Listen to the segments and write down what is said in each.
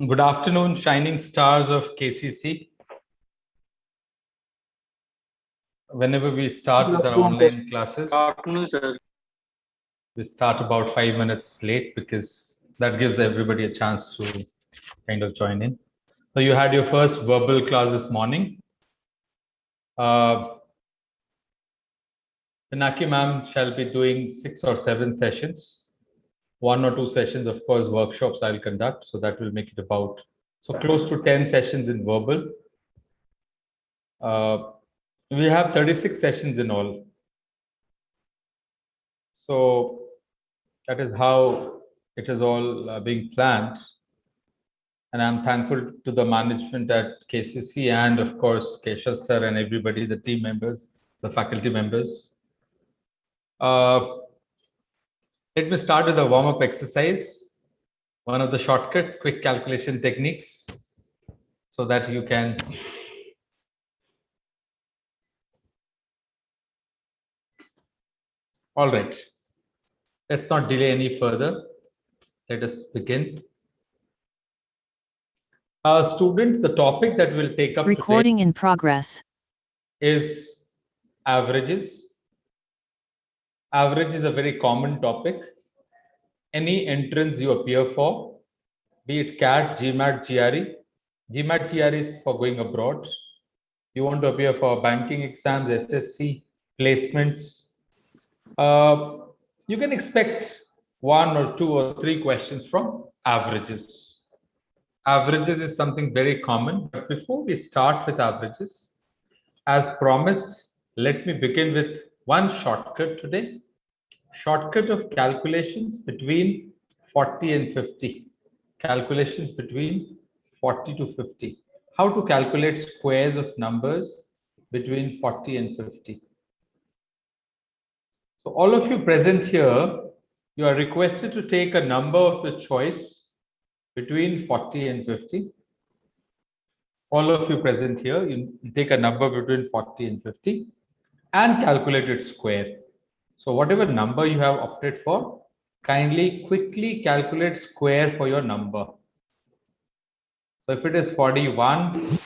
Good afternoon, shining stars of KCC. Whenever we start with our online classes, Good afternoon, sir. we start about 5 minutes late because that gives everybody a chance to kind of join in. So you had your first verbal class this morning. Pinaki ma'am shall be doing 6 or 7 sessions. 1 or 2 sessions, of course, workshops I'll conduct. So that will make it about, so close to 10 sessions in verbal. We have 36 sessions in all. So that is how it is all being planned. And I'm thankful to the management at KCC and, of course, Keshav sir and everybody, the team members, the faculty members. Let me start with a warm-up exercise. One of the shortcuts, quick calculation techniques, so that you can all right. Let's not delay any further. Let us begin. Students, the topic that we'll take up Recording today in progress. is averages. Average is a very common topic. Any entrance you appear for, be it CAT, GMAT, GRE. GMAT, GRE is for going abroad. You want to appear for banking exams, SSC, placements. You can expect 1 or 2 or 3 questions from averages. Averages is something very common, but before we start with averages, as promised, let me begin with one shortcut today. Shortcut of calculations between 40 and 50. Calculations between 40 to 50. How to calculate squares of numbers between 40 and 50. So all of you present here, you are requested to take a number of your choice between 40 and 50. All of you present here, you take a number between 40 and 50 and calculate its square. So whatever number you have opted for, kindly quickly calculate square for your number. So if it is 41,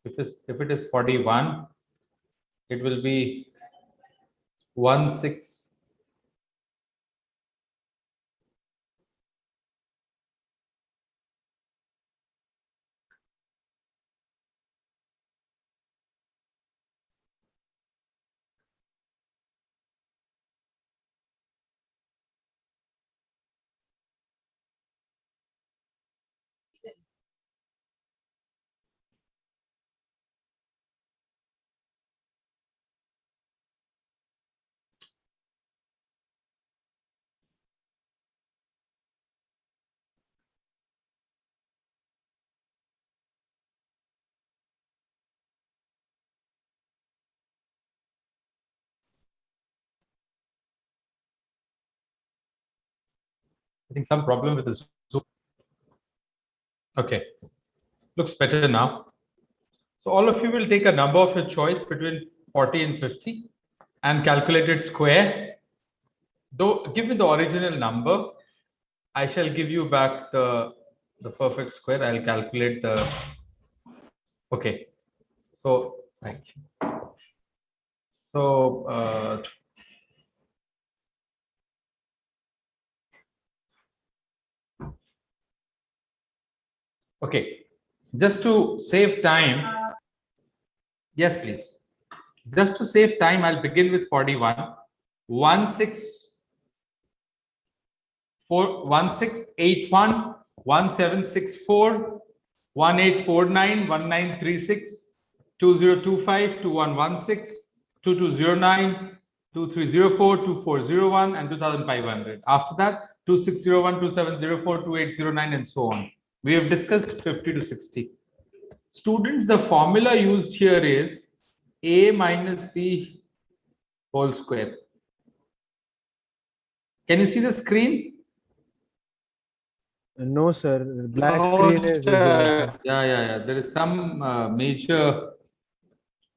if it is 41, it will be 16. I think some problem with the Zoom. Okay, looks better now. So all of you will take a number of your choice between 40 and 50 and calculate its square. Though give me the original number, I shall give you back the perfect square. I'll calculate the. Okay, so thank you. So okay, just to save time. Yes, please. Just to save time, I'll begin with 41. 1681 1764 1849 1936 2025 2116 2209 2304 2401 and 2500. After that, 2601 2704 2809 and so on. We have discussed 50 to 60. Students, the formula used here is a minus b whole square. Can you see the screen? No, sir. Black No, screen is visible, sir. sir. Yeah. There is some major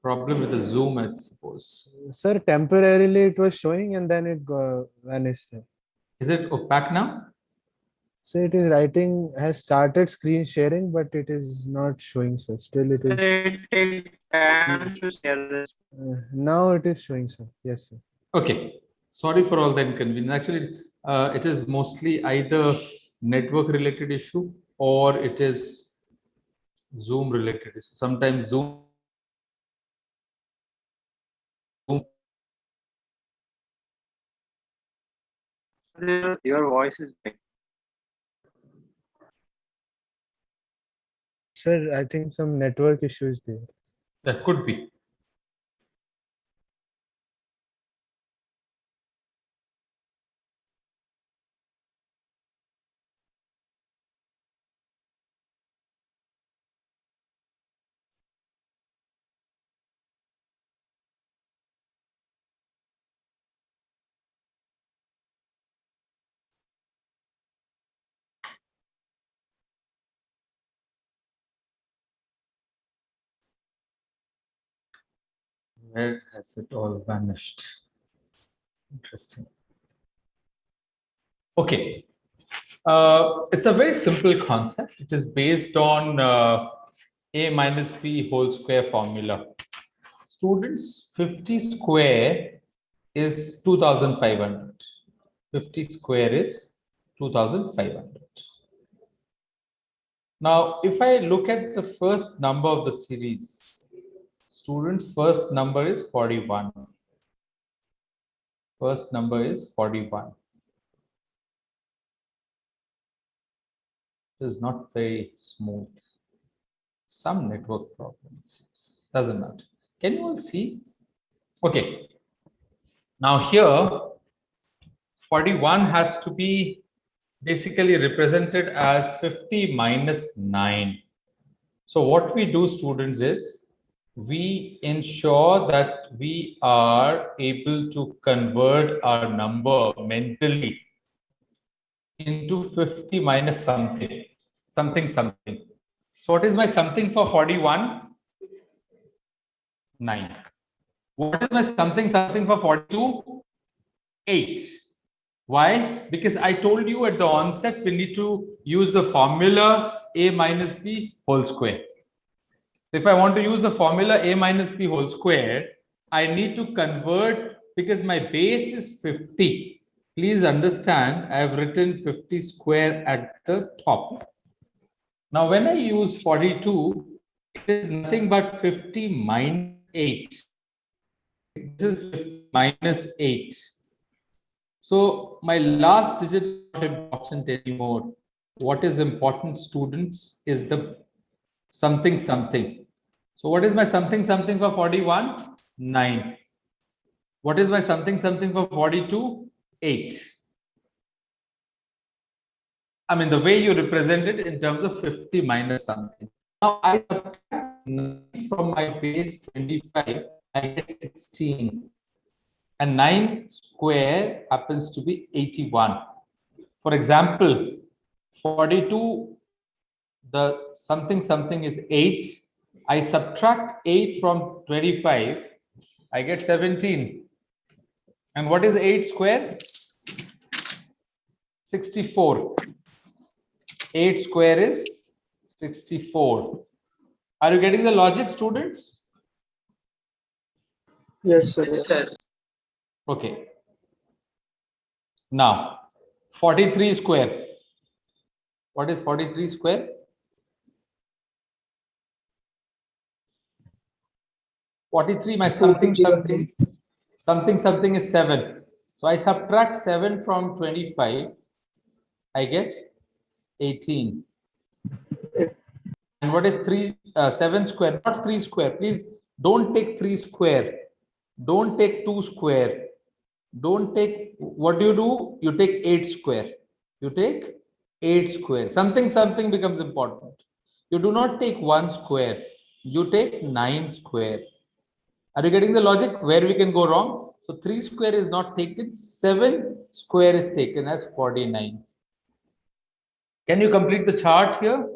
Problem with the Zoom, I suppose. Sir, temporarily it was showing and then it vanished. Is it opaque now? So it is writing has started screen sharing, but it is not showing, sir. Still it is. It takes time to share this. Now it is showing, sir. Yes, sir. Okay. Sorry for all the inconvenience. Actually, it is mostly either network related issue or it is Zoom related issue. Sometimes Zoom. Your voice is big. Sir, I think some network issue is there. That could be. Where has it all vanished? Interesting. Okay. It's a very simple concept. It is based on a minus b whole square formula. Students, 50 square is 2,500. 50 square is 2,500. Now, if I look at the first number of the series, students' first number is 41. First number is 41. It is not very smooth. Some network problems. Doesn't matter. Can you all see? Okay. Now here, 41 has to be basically represented as 50 minus 9. So what we do, students, is we ensure that we are able to convert our number mentally into 50 minus something, something. So what is my something for 41? 9. What is my something for 42? 8. Why? Because I told you at the onset, we need to use the formula a minus b whole square. If I want to use the formula a minus b whole square, I need to convert, because my base is 50. Please understand, I have written 50 square at the top. Now, when I use 42, it is nothing but 50 minus 8. This is 50 minus 8. So my last digit is not important anymore. What is important, students, is the something. So what is my something for 41? 9. What is my something for 42? 8. I mean, the way you represent it in terms of 50 minus something. Now I subtract 9 from my base 25, I get 16. And 9 square happens to be 81. For example, 42, the something is 8. I subtract 8 from 25, I get 17. And what is 8 square? 64. 8 square is 64. Are you getting the logic, students? Yes, sir. Yes, sir. Okay. Now, 43 square. What is 43 square? 43, my something is 7. So I subtract 7 from 25, I get 18. And what is 7 square? Not 3 square. Please don't take 3 square. Don't take 2 square. Don't take, what do? You take 8 square. You take 8 square. Something becomes important. You do not take 1 square. You take 9 square. Are you getting the logic where we can go wrong? So 3 square is not taken. 7 square is taken as 49. Can you complete the chart here?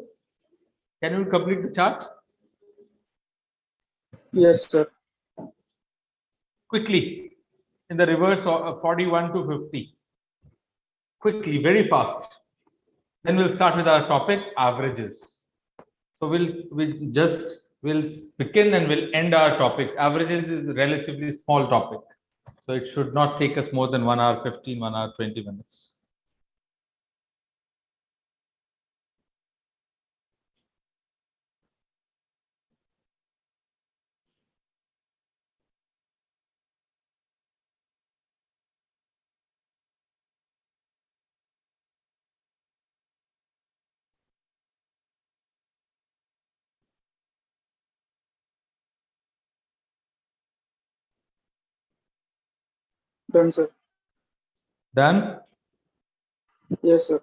Can you complete the chart? Yes, sir. Quickly, in the reverse of 41 to 50. Quickly, very fast. Then we'll start with our topic, averages. So we'll begin and we'll end our topic. Averages is a relatively small topic. So it should not take us more than 1 hour 15, 1 hour 20 minutes. Done, sir. Done? Yes, sir.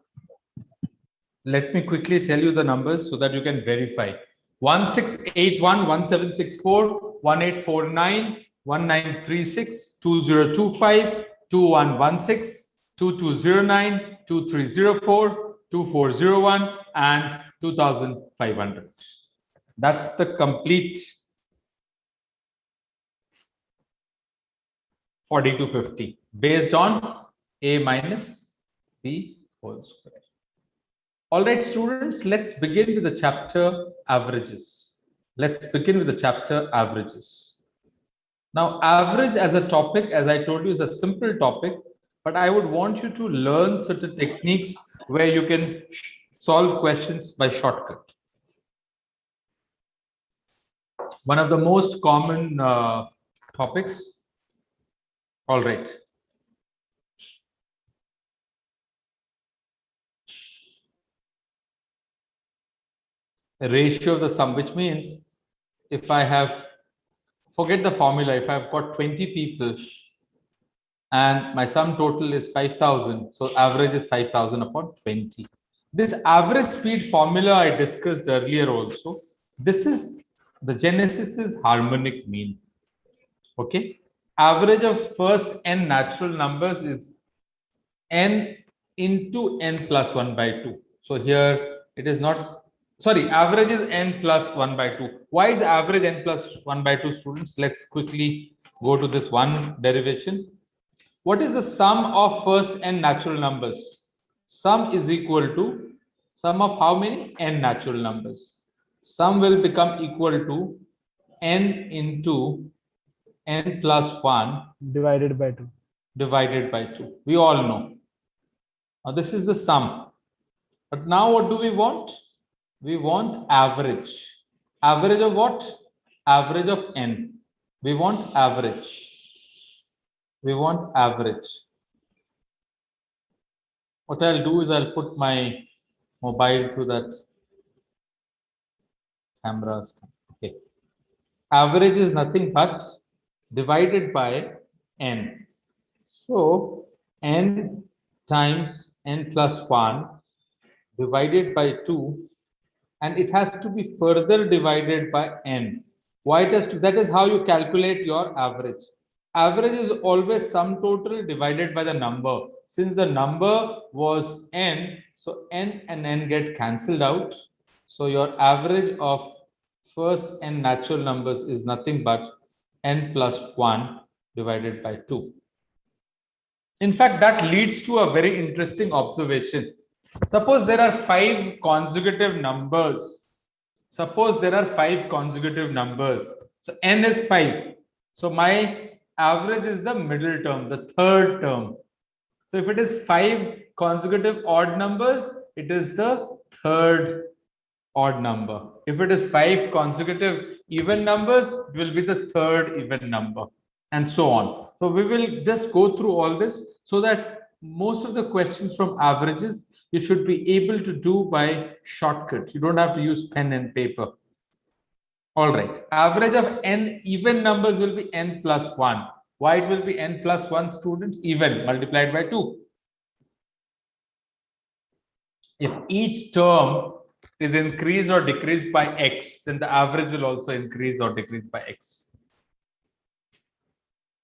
Let me quickly tell you the numbers so that you can verify. 1681 1764 1849 1936 2025 2116 2209 2304 2401 and 2500. That's the complete 40 to 50 based on A minus B whole square. All right, students, let's begin with the chapter averages. Let's begin with the chapter averages. Now, average as a topic, as I told you, is a simple topic, but I would want you to learn certain techniques where you can solve questions by shortcut. One of the most common topics. All right. A ratio of the sum, which means if I have, forget the formula, if I've got 20 people and my sum total is 5,000, so average is 5,000 upon 20. This average speed formula I discussed earlier also. This is, the genesis is harmonic mean. Okay. Average of first n natural numbers is n into n plus 1 by 2. So here it is not, sorry, average is n plus 1 by 2. Why is average n plus 1 by 2, students? Let's quickly go to this one derivation. What is the sum of first n natural numbers? Sum is equal to sum of how many n natural numbers? Sum will become equal to n into n plus 1 divided by 2. divided by 2. We all know. Now this is the sum. But now what do we want? We want average. Average of what? Average of n. We want average. We want average. What I'll do is I'll put my mobile to that camera. Okay. Average is nothing but divided by n. So n times n plus 1 divided by 2, and it has to be further divided by n. Why it has to? That is how you calculate your average. Average is always sum total divided by the number. Since the number was n, so n and n get cancelled out. So your average of first n natural numbers is nothing but n plus 1 divided by 2. In fact, that leads to a very interesting observation. Suppose there are 5 consecutive numbers. Suppose there are 5 consecutive numbers. So n is 5. So my average is the middle term, the third term. So if it is 5 consecutive odd numbers, it is the third odd number. If it is 5 consecutive even numbers, it will be the third even number, and so on. So we will just go through all this so that most of the questions from averages you should be able to do by shortcut. You don't have to use pen and paper. All right. Average of n even numbers will be n plus 1. Why it will be n plus 1, students? Even multiplied by 2. If each term is increased or decreased by x, then the average will also increase or decrease by x.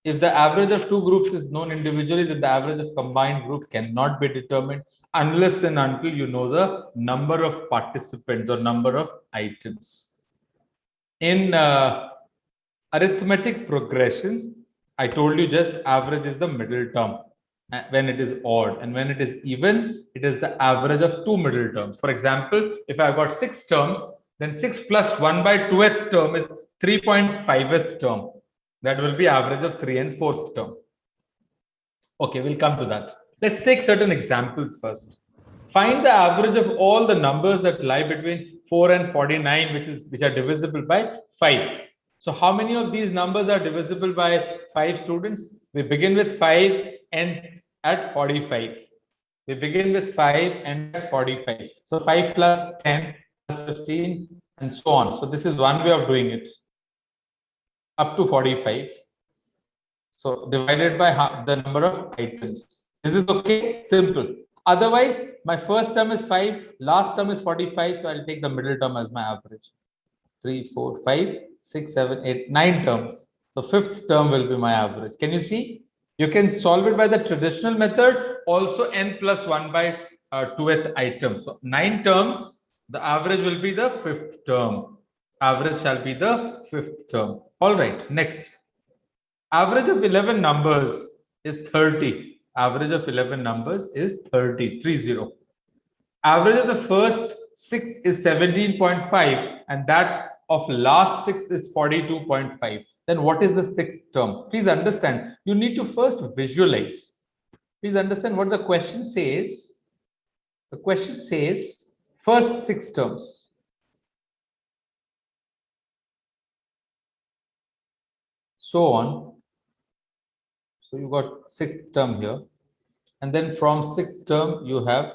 If the average of two groups is known individually, then the average of combined group cannot be determined unless and until you know the number of participants or number of items. In arithmetic progression, I told you just average is the middle term when it is odd, and when it is even, it is the average of two middle terms. For example, if I've got 6 terms, then 6 plus 1 by 2th term is 3.5th term. That will be average of 3 and 4th term. Okay, we'll come to that. Let's take certain examples first. Find the average of all the numbers that lie between 4 and 49, which are divisible by 5. So how many of these numbers are divisible by 5, students? We begin with 5 and at 45. We begin with 5 and at 45. So 5 plus 10 plus 15 and so on. So this is one way of doing it. Up to 45. So divided by the number of items. Is this okay? Simple. Otherwise, my first term is 5, last term is 45. So I'll take the middle term as my average. 3, 4, 5, 6, 7, 8, 9 terms. So fifth term will be my average. Can you see? You can solve it by the traditional method, also n plus 1 by 2th item. So 9 terms, the average will be the fifth term. Average shall be the fifth term. All right, next. Average of 11 numbers is 30. Average of 11 numbers is 30, 30. Average of the first 6 is 17.5 and that of last 6 is 42.5. Then what is the sixth term? Please understand, you need to first visualize. Please understand what the question says. The question says first 6 terms. So on. So you got 6th term here. And then from 6th term, you have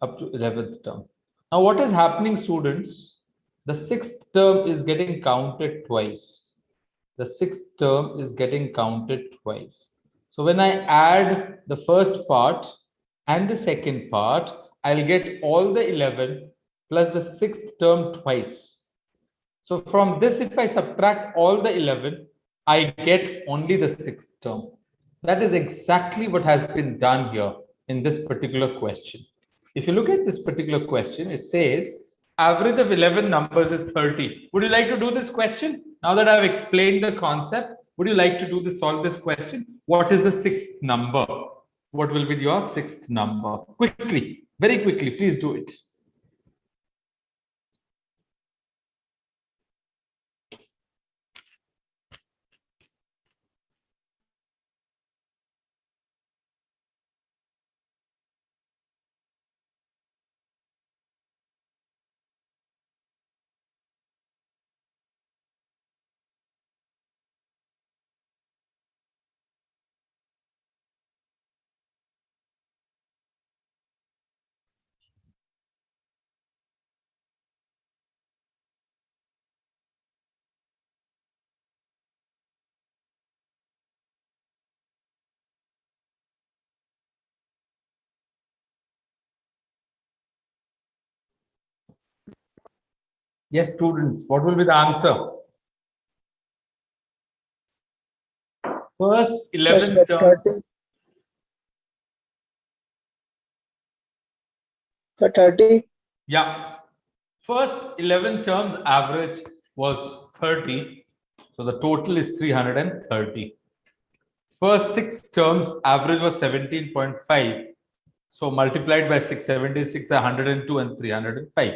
up to 11th term. Now what is happening, students? The 6th term is getting counted twice. The 6th term is getting counted twice. So when I add the first part and the second part, I'll get all the 11 plus the 6th term twice. So from this, if I subtract all the 11, I get only the 6th term. That is exactly what has been done here in this particular question. If you look at this particular question, it says average of 11 numbers is 30. Would you like to do this question? Now that I've explained the concept, would you like to solve this question? What is the 6th number? What will be your 6th number? Quickly, very quickly, please do it. Yes, students, what will be the answer? First 11 Yes, terms. 30. So 30. Yeah. First 11 terms average was 30. So the total is 330. First 6 terms average was 17.5. So multiplied by 676, 102 and 305.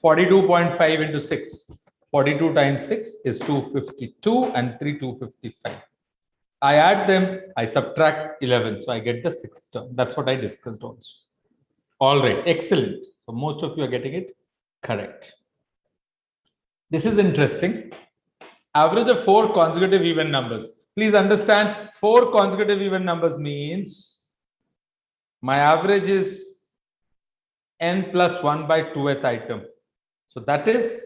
42.5 into 6. 42 times 6 is 252 and 3 255. I add them, I subtract 11. So I get the 6th term. That's what I discussed also. All right, excellent. So most of you are getting it correct. This is interesting. Average of 4 consecutive even numbers. Please understand, 4 consecutive even numbers means my average is n plus 1 by 2th item. So that is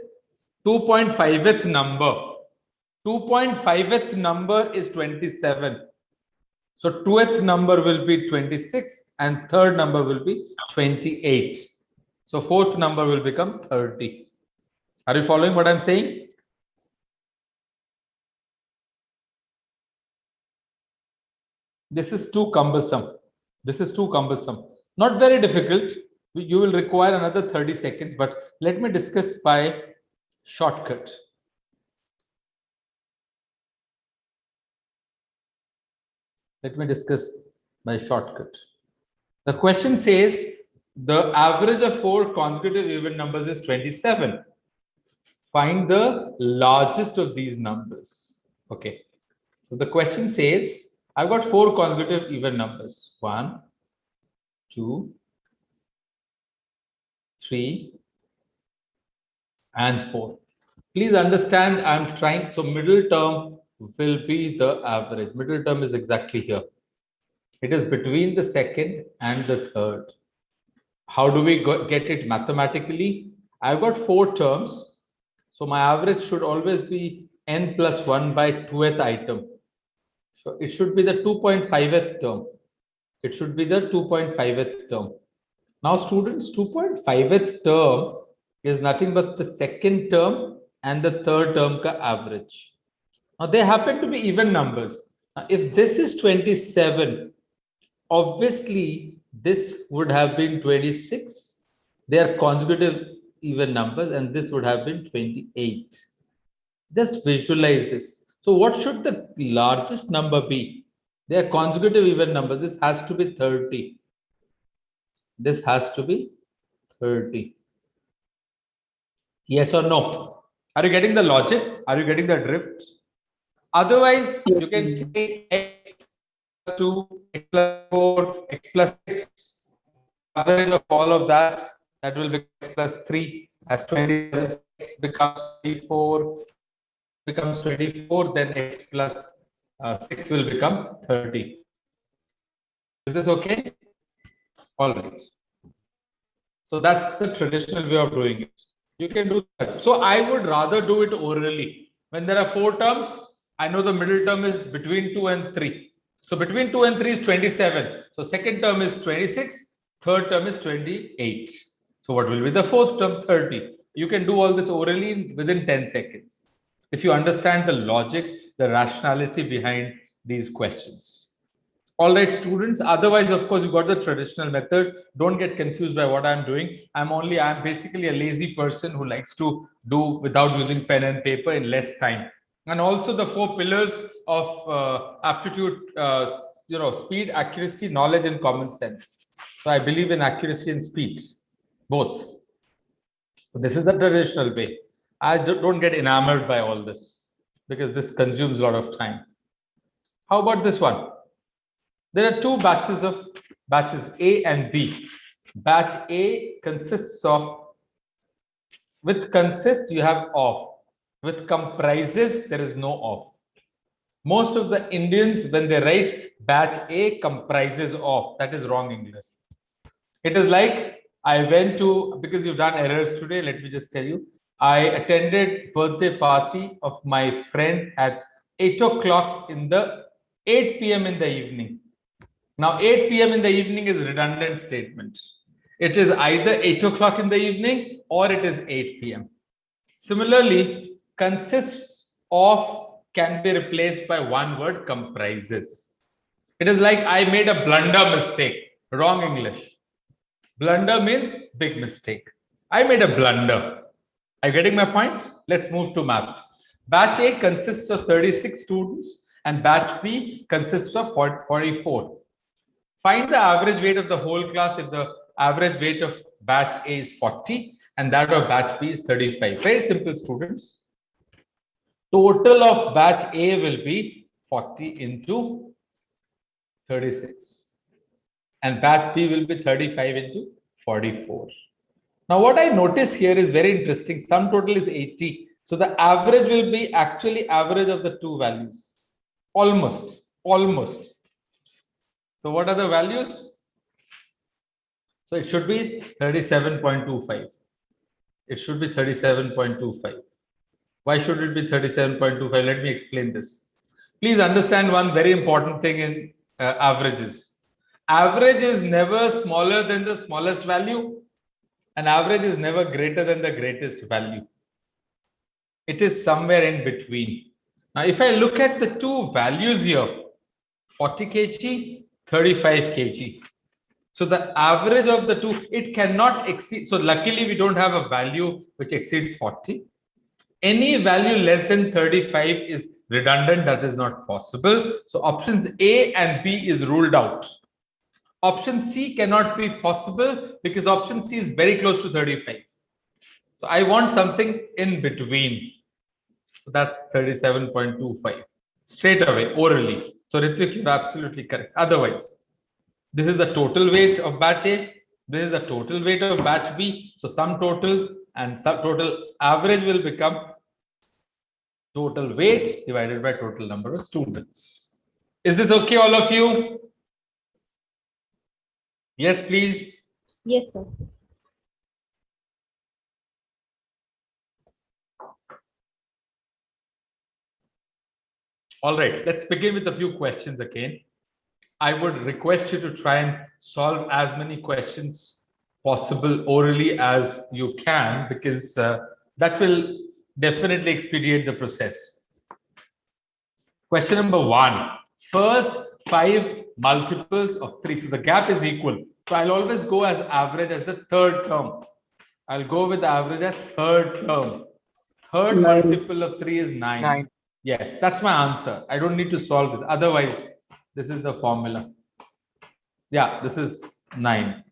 2.5th number. 2.5th number is 27. So 2th number will be 26 and 3rd number will be 28. So 4th number will become 30. Are you following what I'm saying? This is too cumbersome. This is too cumbersome. Not very difficult. You will require another 30 seconds, but let me discuss by shortcut. Let me discuss my shortcut. The question says the average of 4 consecutive even numbers is 27. Find the largest of these numbers. Okay. So the question says I've got 4 consecutive even numbers. 1, 2, 3, and 4. Please understand, I'm trying, so middle term will be the average. Middle term is exactly here. It is between the second and the third. How do we get it mathematically? I've got 4 terms. So my average should always be n plus 1 by 2th item. So it should be the 2.5th term. It should be the 2.5th term. Now students, 2.5th term is nothing but the second term and the third term ka average. Now they happen to be even numbers. Now, if this is 27, obviously this would have been 26. They are consecutive even numbers, and this would have been 28. Just visualize this. So what should the largest number be? They are consecutive even numbers. This has to be 30. This has to be 30. Yes or no? Are you getting the logic? Are you getting the drift? Otherwise, Yes, you can sir. take x plus 2, x plus 4, x plus 6. Average of all of that, that will become x plus 3 as 27. X becomes 24, becomes 24, then x plus 6 will become 30. Is this okay? All right. So that's the traditional way of doing it. You can do that. So I would rather do it orally. When there are 4 terms, I know the middle term is between 2 and 3. So between 2 and 3 is 27. So second term is 26. Third term is 28. So what will be the fourth term? 30. You can do all this orally within 10 seconds. If you understand the logic, the rationality behind these questions. All right, students. Otherwise, of course, you got the traditional method. Don't get confused by what I'm doing. I'm basically a lazy person who likes to do without using pen and paper in less time. And also the 4 pillars of aptitude, speed, accuracy, knowledge, and common sense. So I believe in accuracy and speed, both. So this is the traditional way. I don't get enamored by all this because this consumes a lot of time. How about this one? There are 2 batches A and B. Batch A consists of, with consist you have of, with comprises there is no of. Most of the Indians, when they write batch A comprises of, that is wrong English. It is like I went to, because you've done errors today, let me just tell you, I attended birthday party of my friend at 8 o'clock in the 8 p.m. in the evening. Now, 8 p.m. in the evening is redundant statement. It is either 8 o'clock in the evening or it is 8 p.m. Similarly, consists of can be replaced by one word, comprises. It is like I made a blunder mistake. Wrong English. Blunder means big mistake. I made a blunder. Are you getting my point? Let's move to math. Batch A consists of 36 students and batch B consists of 44. Find the average weight of the whole class if the average weight of batch A is 40 and that of batch B is 35. Very simple, students. Total of batch A will be 40 into 36. And batch B will be 35 into 44. Now, what I notice here is very interesting. Sum total is 80. So the average will be actually average of the 2 values. Almost. So what are the values? So it should be 37.25. It should be 37.25. Why should it be 37.25? Let me explain this. Please understand one very important thing in averages. Average is never smaller than the smallest value, and average is never greater than the greatest value. It is somewhere in between. Now, if I look at the 2 values here, 40 kg, 35 kg. So the average of the 2, it cannot exceed. So luckily, we don't have a value which exceeds 40. Any value less than 35 is redundant, that is not possible. So options A and B is ruled out. Option C cannot be possible because option C is very close to 35. So I want something in between. So that's 37.25. Straight away, orally. So Ritvik, you're absolutely correct. Otherwise, this is the total weight of batch A. This is the total weight of batch B. So sum total and sum total average will become total weight divided by total number of students. Is this okay, all of you? Yes, please. Yes, sir. All right, let's begin with a few questions again. I would request you to try and solve as many questions possible orally as you can, because that will definitely expedite the process. Question number 1. First 5 multiples of 3. So the gap is equal. So I'll always go as average as the third term. I'll go with average as third term. Third 9. multiple of 3 is 9. 9. Yes, that's my answer. I don't need to solve this. Otherwise, this is the formula. Yeah, this is 9.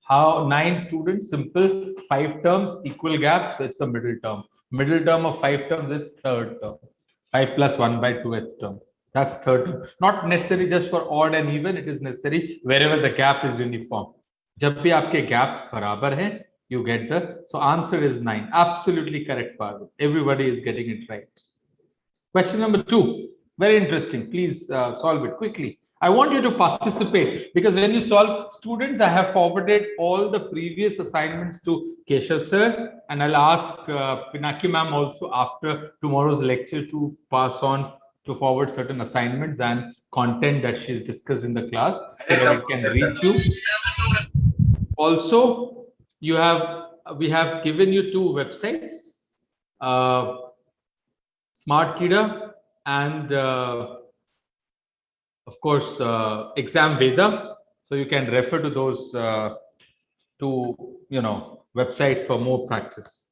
How 9 students? Simple. 5 terms, equal gap. So it's the middle term. Middle term of 5 terms is third term. 5 plus 1 by 2th term. That's third term. Not necessary just for odd and even. It is necessary wherever the gap is uniform. जब भी आपके gaps बराबर हैं, you get the. So answer is 9. Absolutely correct, Parvati. Everybody is getting it right. Question number 2. Very interesting. Please solve it quickly. I want you to participate, because when you solve, students, I have forwarded all the previous assignments to Keshav sir, and I'll ask Pinaki ma'am also after tomorrow's lecture to pass on, to forward certain assignments and content that she's discussed in the class so that it can reach you. Also, we have given you 2 websites, Smart Kida and of course, Exam Veda. So you can refer to those websites for more practice.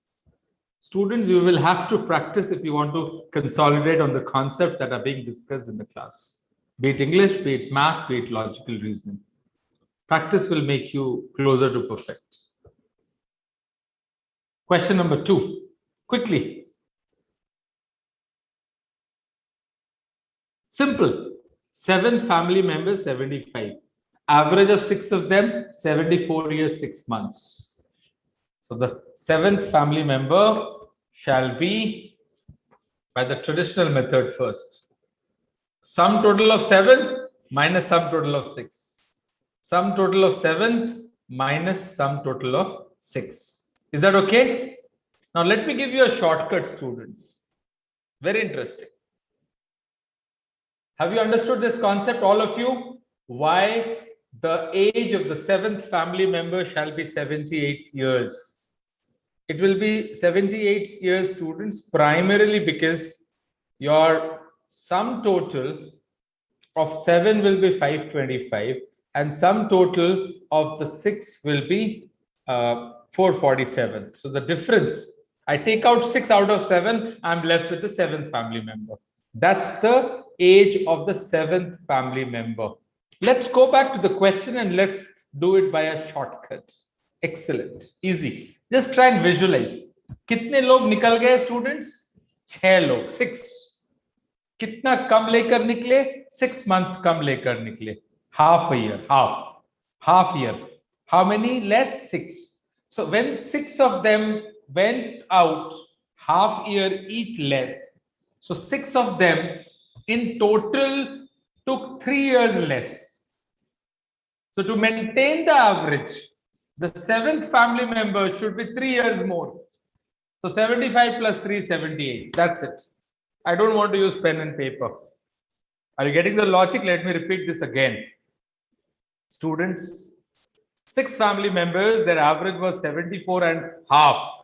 Students, you will have to practice if you want to consolidate on the concepts that are being discussed in the class. Be it English, be it math, be it logical reasoning. Practice will make you closer to perfect. Question number 2. Quickly. Simple. 7 family members, 75. Average of 6 of them, 74 years, 6 months. So the 7th family member shall be by the traditional method first. Sum total of 7 minus sum total of 6. Sum total of 7 minus sum total of 6. Is that okay? Now let me give you a shortcut, students. Very interesting. Have you understood this concept, all of you? Why the age of the 7th family member shall be 78 years? It will be 78 years, students, primarily because your sum total of 7 will be 525 and sum total of the 6 will be 447. So the difference, I take out 6 out of 7, I'm left with the 7th family member. That's the age of the 7th family member. Let's go back to the question and let's do it by a shortcut. Excellent. Easy. Just try and visualize. कितने लोग निकल गए students? 6 लोग. 6. कितना कम लेकर निकले? 6 months कम लेकर निकले. Half a year. Half year. How many less? 6. So when 6 of them went out, half year each less. So 6 of them in total took 3 years less. So to maintain the average, the 7th family member should be 3 years more. So 75 plus 3, 78. That's it. I don't want to use pen and paper. Are you getting the logic? Let me repeat this again. Students, 6 family members, their average was 74 and half.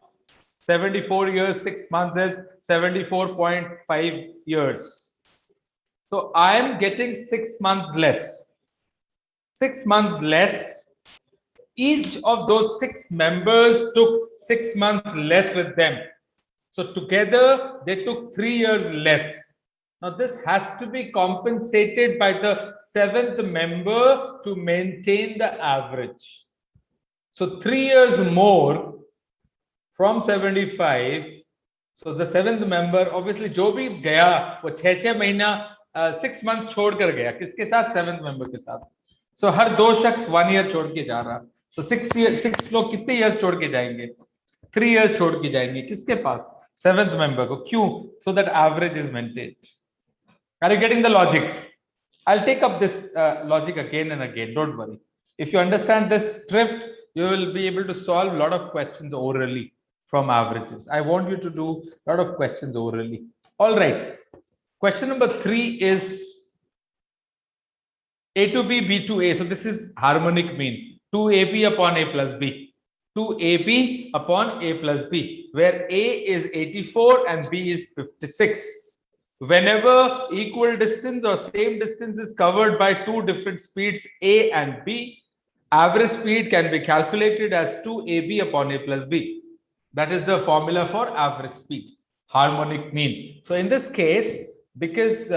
74 years, 6 months is 74.5 years. So I am getting 6 months less. 6 months less. Each of those 6 members took 6 months less with them. So together they took 3 years less. Now this has to be compensated by the seventh member to maintain the average. So 3 years more from 75. So the seventh member, obviously जो भी गया वो 6 महीना 6 months छोड़कर गया, किसके साथ? Seventh member के साथ. So हर 2 शख्स 1 year छोड़ के जा रहा. तो 6 लोग कितने years छोड़ के जाएंगे? 3 years छोड़ के जाएंगे. किसके पास? सेवेंथ मेंबर को. क्यों? So that average is maintained. Are you getting the logic? I'll take up this logic again and again. Don't worry. If you understand this drift, you will be able to solve a lot of questions orally from averages. I want you to do a lot of questions orally. All right. Question number 3 is A to B, B to A. So this is harmonic mean. 2AB upon A plus B. 2AB upon A plus B, where A is 84 and B is 56. Whenever equal distance or same distance is covered by 2 different speeds A and B, average speed can be calculated as 2AB upon A plus B. That is the formula for average speed, harmonic mean. So in this case, because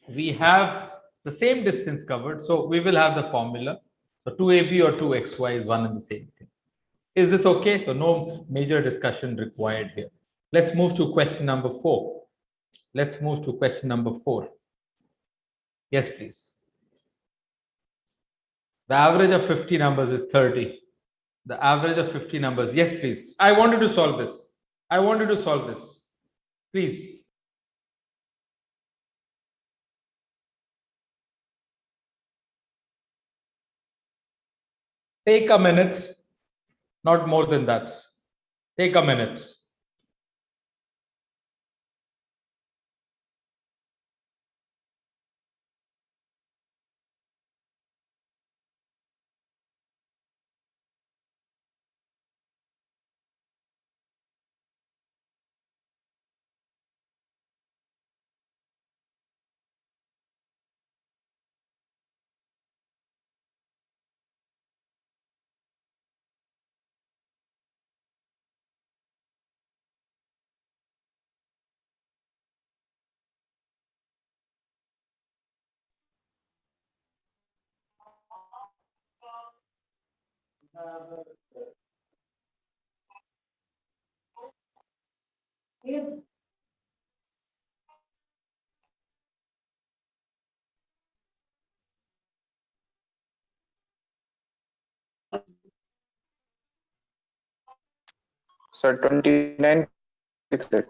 we have the same distance covered, so we will have the formula. So 2AB or 2XY is one and the same thing. Is this okay? So no major discussion required here. Let's move to question number 4. Let's move to question number 4. Yes, please. The average of 50 numbers is 30. The average of 50 numbers. Yes, please. I wanted to solve this. I wanted to solve this. Please. Take a minute. Not more than that. Take a minute. Sir, 29 68.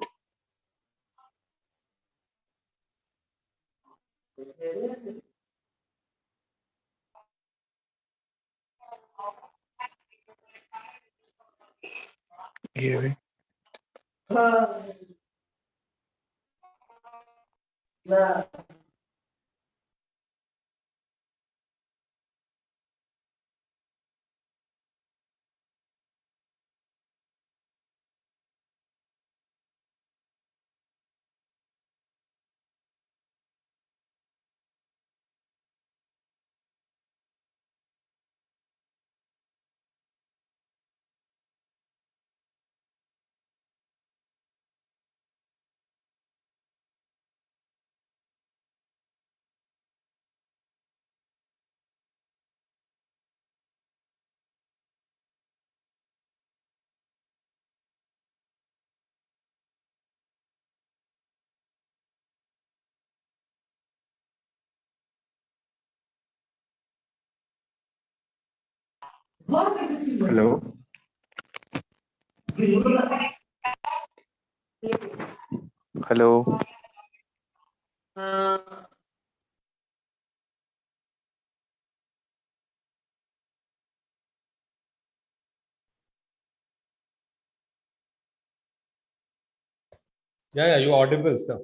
Yeah. Hello. Hello. Yeah, you audible, sir.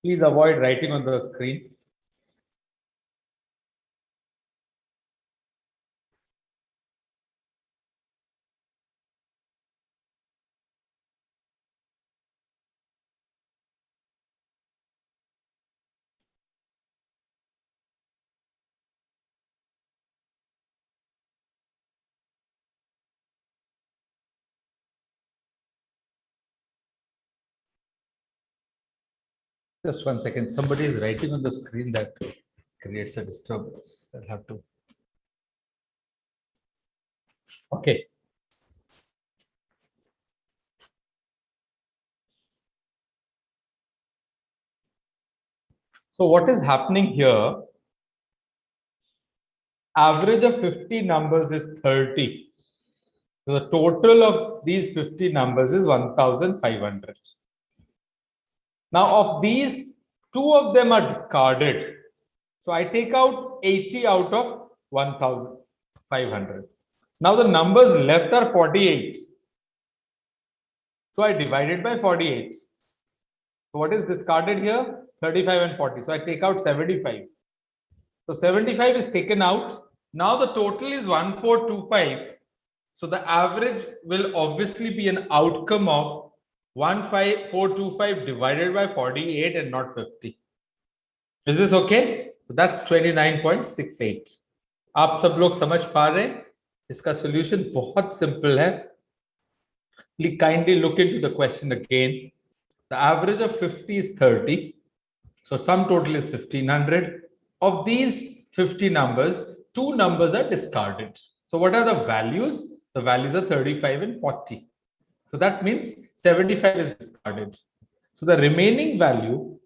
Please avoid writing on the screen. Just 1 second. Somebody is writing on the screen that creates a disturbance. I'll have to. Okay. So what is happening here? Average of 50 numbers is 30. So the total of these 50 numbers is 1,500. Now of these, 2 of them are discarded. So I take out 80 out of 1,500. Now the numbers left are 48. So I divide it by 48. So what is discarded here? 35 and 40. So I take out 75. So 75 is taken out. Now the total is 1425. So the average will obviously be an outcome of 15425 divided by 48 and not 50. Is this okay? So that's 29.68. आप सब लोग समझ पा रहे हैं? इसका solution बहुत simple है. Please kindly look into the question again. The average of 50 is 30. So sum total is 1500. Of these 50 numbers, 2 numbers are discarded. So what are the values? The values are 35 and 40. So that means 75 is discarded. So the remaining value,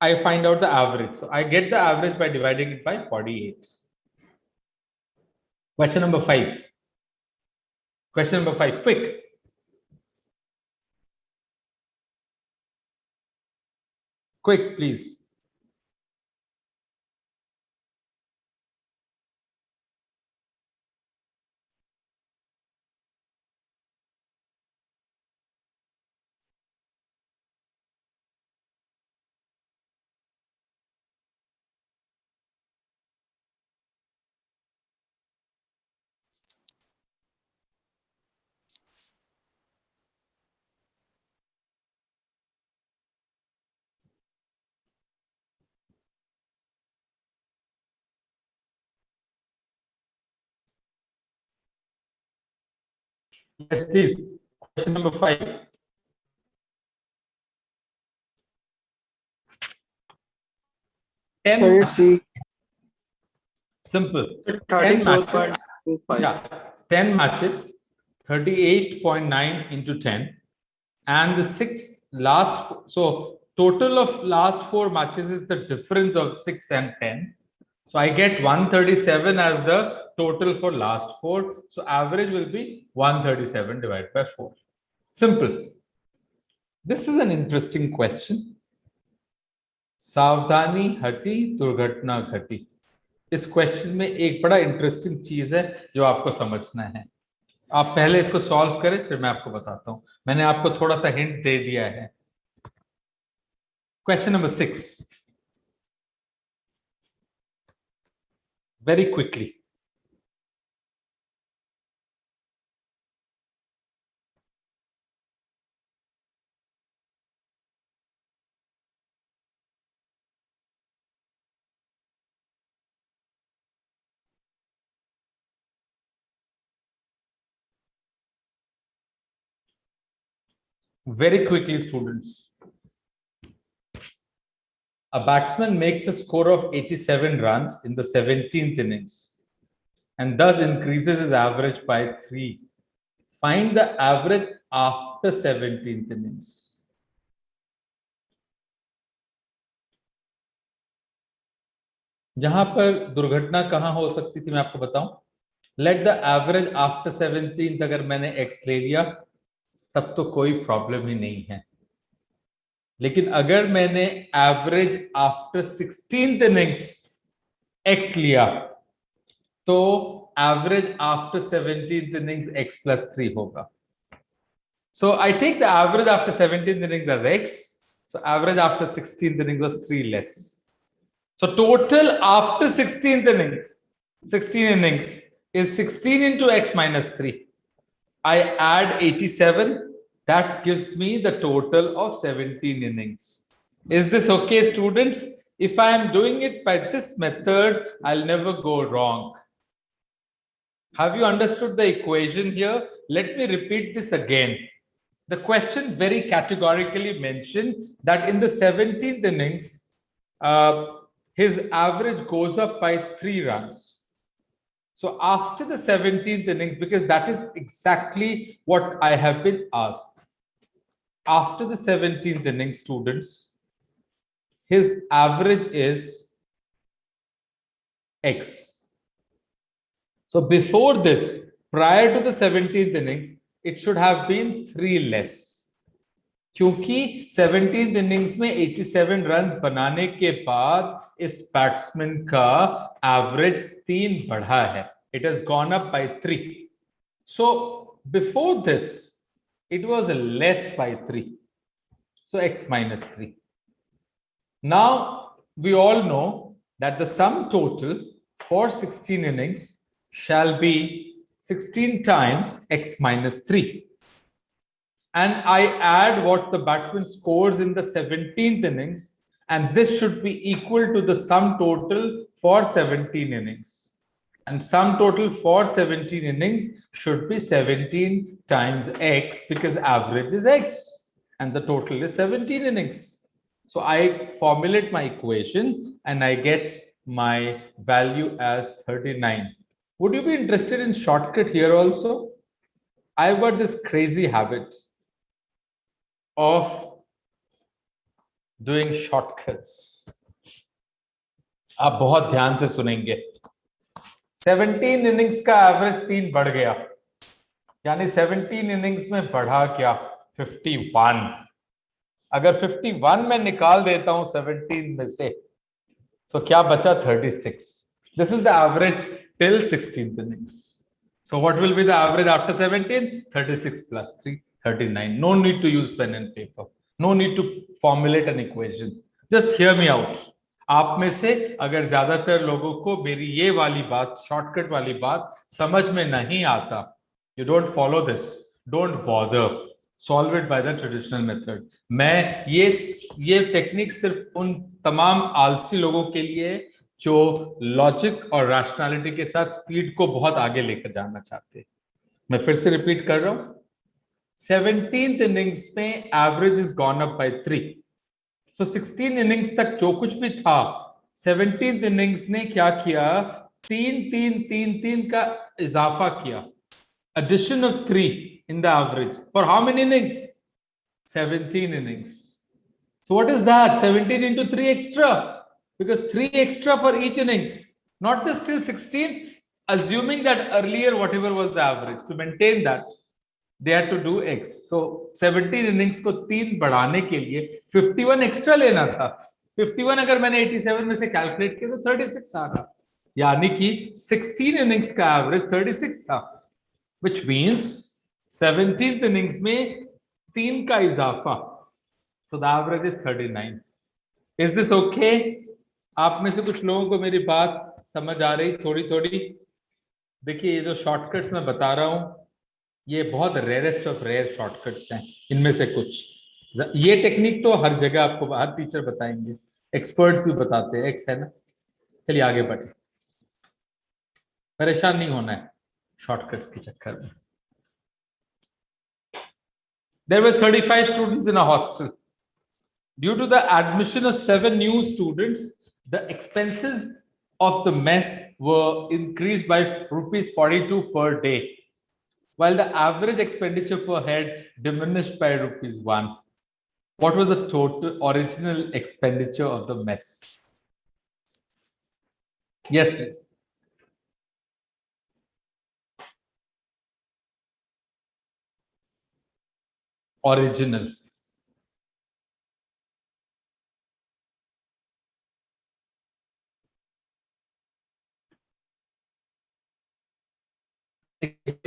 I find out the average. So I get the average by dividing it by 48. Question number 5. Question number 5, quick. Quick, please. Yes, please. Question number 5. Sir, it's C. Simple. 10 matches. 34.25. Yeah, 10 matches, 38.9 into 10. And the 6 last, so total of last 4 matches is the difference of 6 and 10. So I get 137 as the total for last 4. So average will be 137 divided by 4. Simple. This is an interesting question. सावधानी हटी दुर्घटना घटी. इस question में एक बड़ा interesting चीज है जो आपको समझना है. आप पहले इसको सॉल्व करें फिर मैं आपको बताता हूं. मैंने आपको थोड़ा सा हिंट दे दिया है. Question number 6. Very quickly. Very quickly, students. A batsman makes a score of 87 runs in the 17th innings and thus increases his average by 3. Find the average after 17th innings. जहां पर दुर्घटना कहां हो सकती थी मैं आपको बताऊं. Let the average after 17th अगर मैंने x ले लिया तब तो कोई प्रॉब्लम ही नहीं है. लेकिन अगर मैंने average after 16th innings x लिया तो average after 17th innings x plus 3 होगा. So I take the average after 17th innings as x. So average after 16th innings was 3 less. So total after 16th innings, 16 innings is 16 into x minus 3. I add 87. That gives me the total of 17 innings. Is this okay, students? If I am doing it by this method, I'll never go wrong. Have you understood the equation here? Let me repeat this again. the question very categorically mentioned that in the 17th innings, his average goes up by 3 runs. So after the 17th innings, because that is exactly what I have been asked. After the 17th innings, students, his average is X. So before this, prior to the 17th innings, it should have been 3 less. क्योंकि 17th innings में 87 runs बनाने के बाद इस batsman का average 3 बढ़ा है. It has gone up by 3. So before this, it was less by 3. So X minus 3. Now we all know that the sum total for 16 innings shall be 16 times X minus 3. And I add what the batsman scores in the 17th innings, and this should be equal to the sum total for 17 innings. And sum total for 17 innings should be 17 times X, because average is X and the total is 17 innings. So I formulate my equation and I get my value as 39. Would you be interested in shortcut here also? I've got this crazy habit of doing shortcuts. आप बहुत ध्यान से सुनेंगे. 17 innings का average 3 बढ़ गया, यानी 17 innings में बढ़ा क्या? 51. अगर 51 में निकाल देता हूं 17 में से, तो क्या बचा? 36. This is the average till 16th innings. So what will be the average after 17? 36 plus 3, 39. No need to use pen and paper. No need to formulate an equation. Just hear me out. आप में से अगर ज्यादातर लोगों को मेरी ये वाली बात, शॉर्टकट वाली बात समझ में नहीं आता, you don't follow this, don't bother, solve it by the traditional method. मैं ये टेक्निक सिर्फ उन तमाम आलसी लोगों के लिए जो लॉजिक और रैशनैलिटी के साथ स्पीड को बहुत आगे लेकर जाना चाहते हैं. मैं फिर से रिपीट कर रहा हूं. 17th innings में average is gone up by 3. So 16 innings तक जो कुछ भी था, 17th innings ने क्या किया? 3 का इजाफा किया. Addition of 3 in the average for how many innings? 17 innings. So what is that? 17 into 3 extra, because 3 extra for each innings, not just till 16, assuming that earlier whatever was the average, to maintain that they had to do X. So 17 innings को 3 बढ़ाने के लिए 51 extra लेना था. 51 अगर मैंने 87 में से कैलकुलेट किया तो 36 आ रहा, यानी कि 16 innings का एवरेज 36 था, which means 17th innings में 3 का इजाफा. So the average is 39. Is this okay? आप में से कुछ लोगों को मेरी बात समझ आ रही थोड़ी थोड़ी? देखिए, ये जो शॉर्टकट्स मैं बता रहा हूं, ये बहुत रेयरेस्ट ऑफ रेयर शॉर्टकट्स हैं. इनमें से कुछ, ये टेक्निक तो हर जगह आपको हर टीचर बताएंगे, एक्सपर्ट्स भी बताते हैं. एक्स है ना. चलिए आगे बढ़े. परेशान नहीं होना है शॉर्टकट्स के चक्कर में. There were 35 students in a hostel. Due to the admission of 7 new students, the expenses of the mess were increased by rupees 42 per day, while the average expenditure per head diminished by rupees 1. What was the total original expenditure of the mess? Yes, please. Original.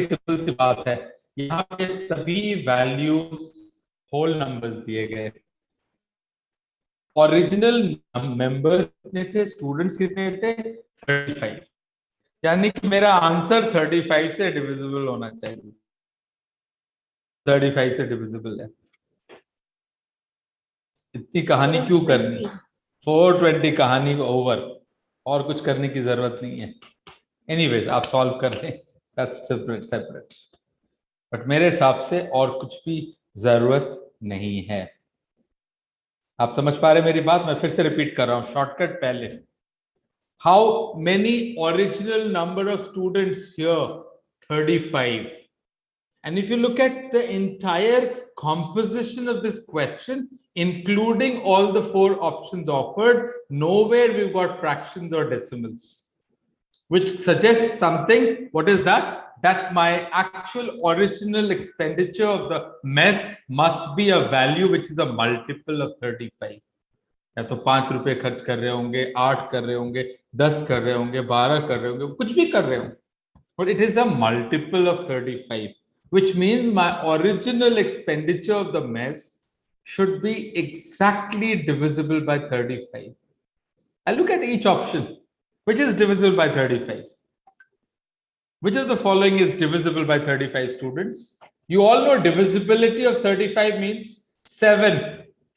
Simple सी बात है, यहाँ पे सभी values whole numbers दिए गए. Original members कितने थे, स्टूडेंट्स कितने थे? 35. यानी कि मेरा आंसर 35 से डिविजिबल होना चाहिए. 35 से डिविजिबल है. इतनी कहानी क्यों करनी? 420 कहानी ओवर, और कुछ करने की जरूरत नहीं है. एनीवेज, आप सॉल्व कर लें, दैट्स सेपरेट. बट मेरे हिसाब से और कुछ भी जरूरत नहीं है। आप समझ पा रहे मेरी बात? मैं फिर से रिपीट कर रहा हूं, शॉर्टकट पहले। How many original number of students here? 35. And if you look at the entire composition of this question, including all the 4 options offered, nowhere we've got fractions or decimals, which suggests something. What is that? That my actual original expenditure of the mess must be a value which is a multiple of 35. या तो 5 रुपए खर्च कर रहे होंगे, 8 कर रहे होंगे, 10 कर रहे होंगे, 12 कर रहे होंगे, कुछ भी कर रहे होंगे, but it is a multiple of 35, which means my original expenditure of the mess should be exactly divisible by 35. I look at each option. Which is divisible by 35? Which of the following is divisible by 35, students? You all know divisibility of 35 means 7.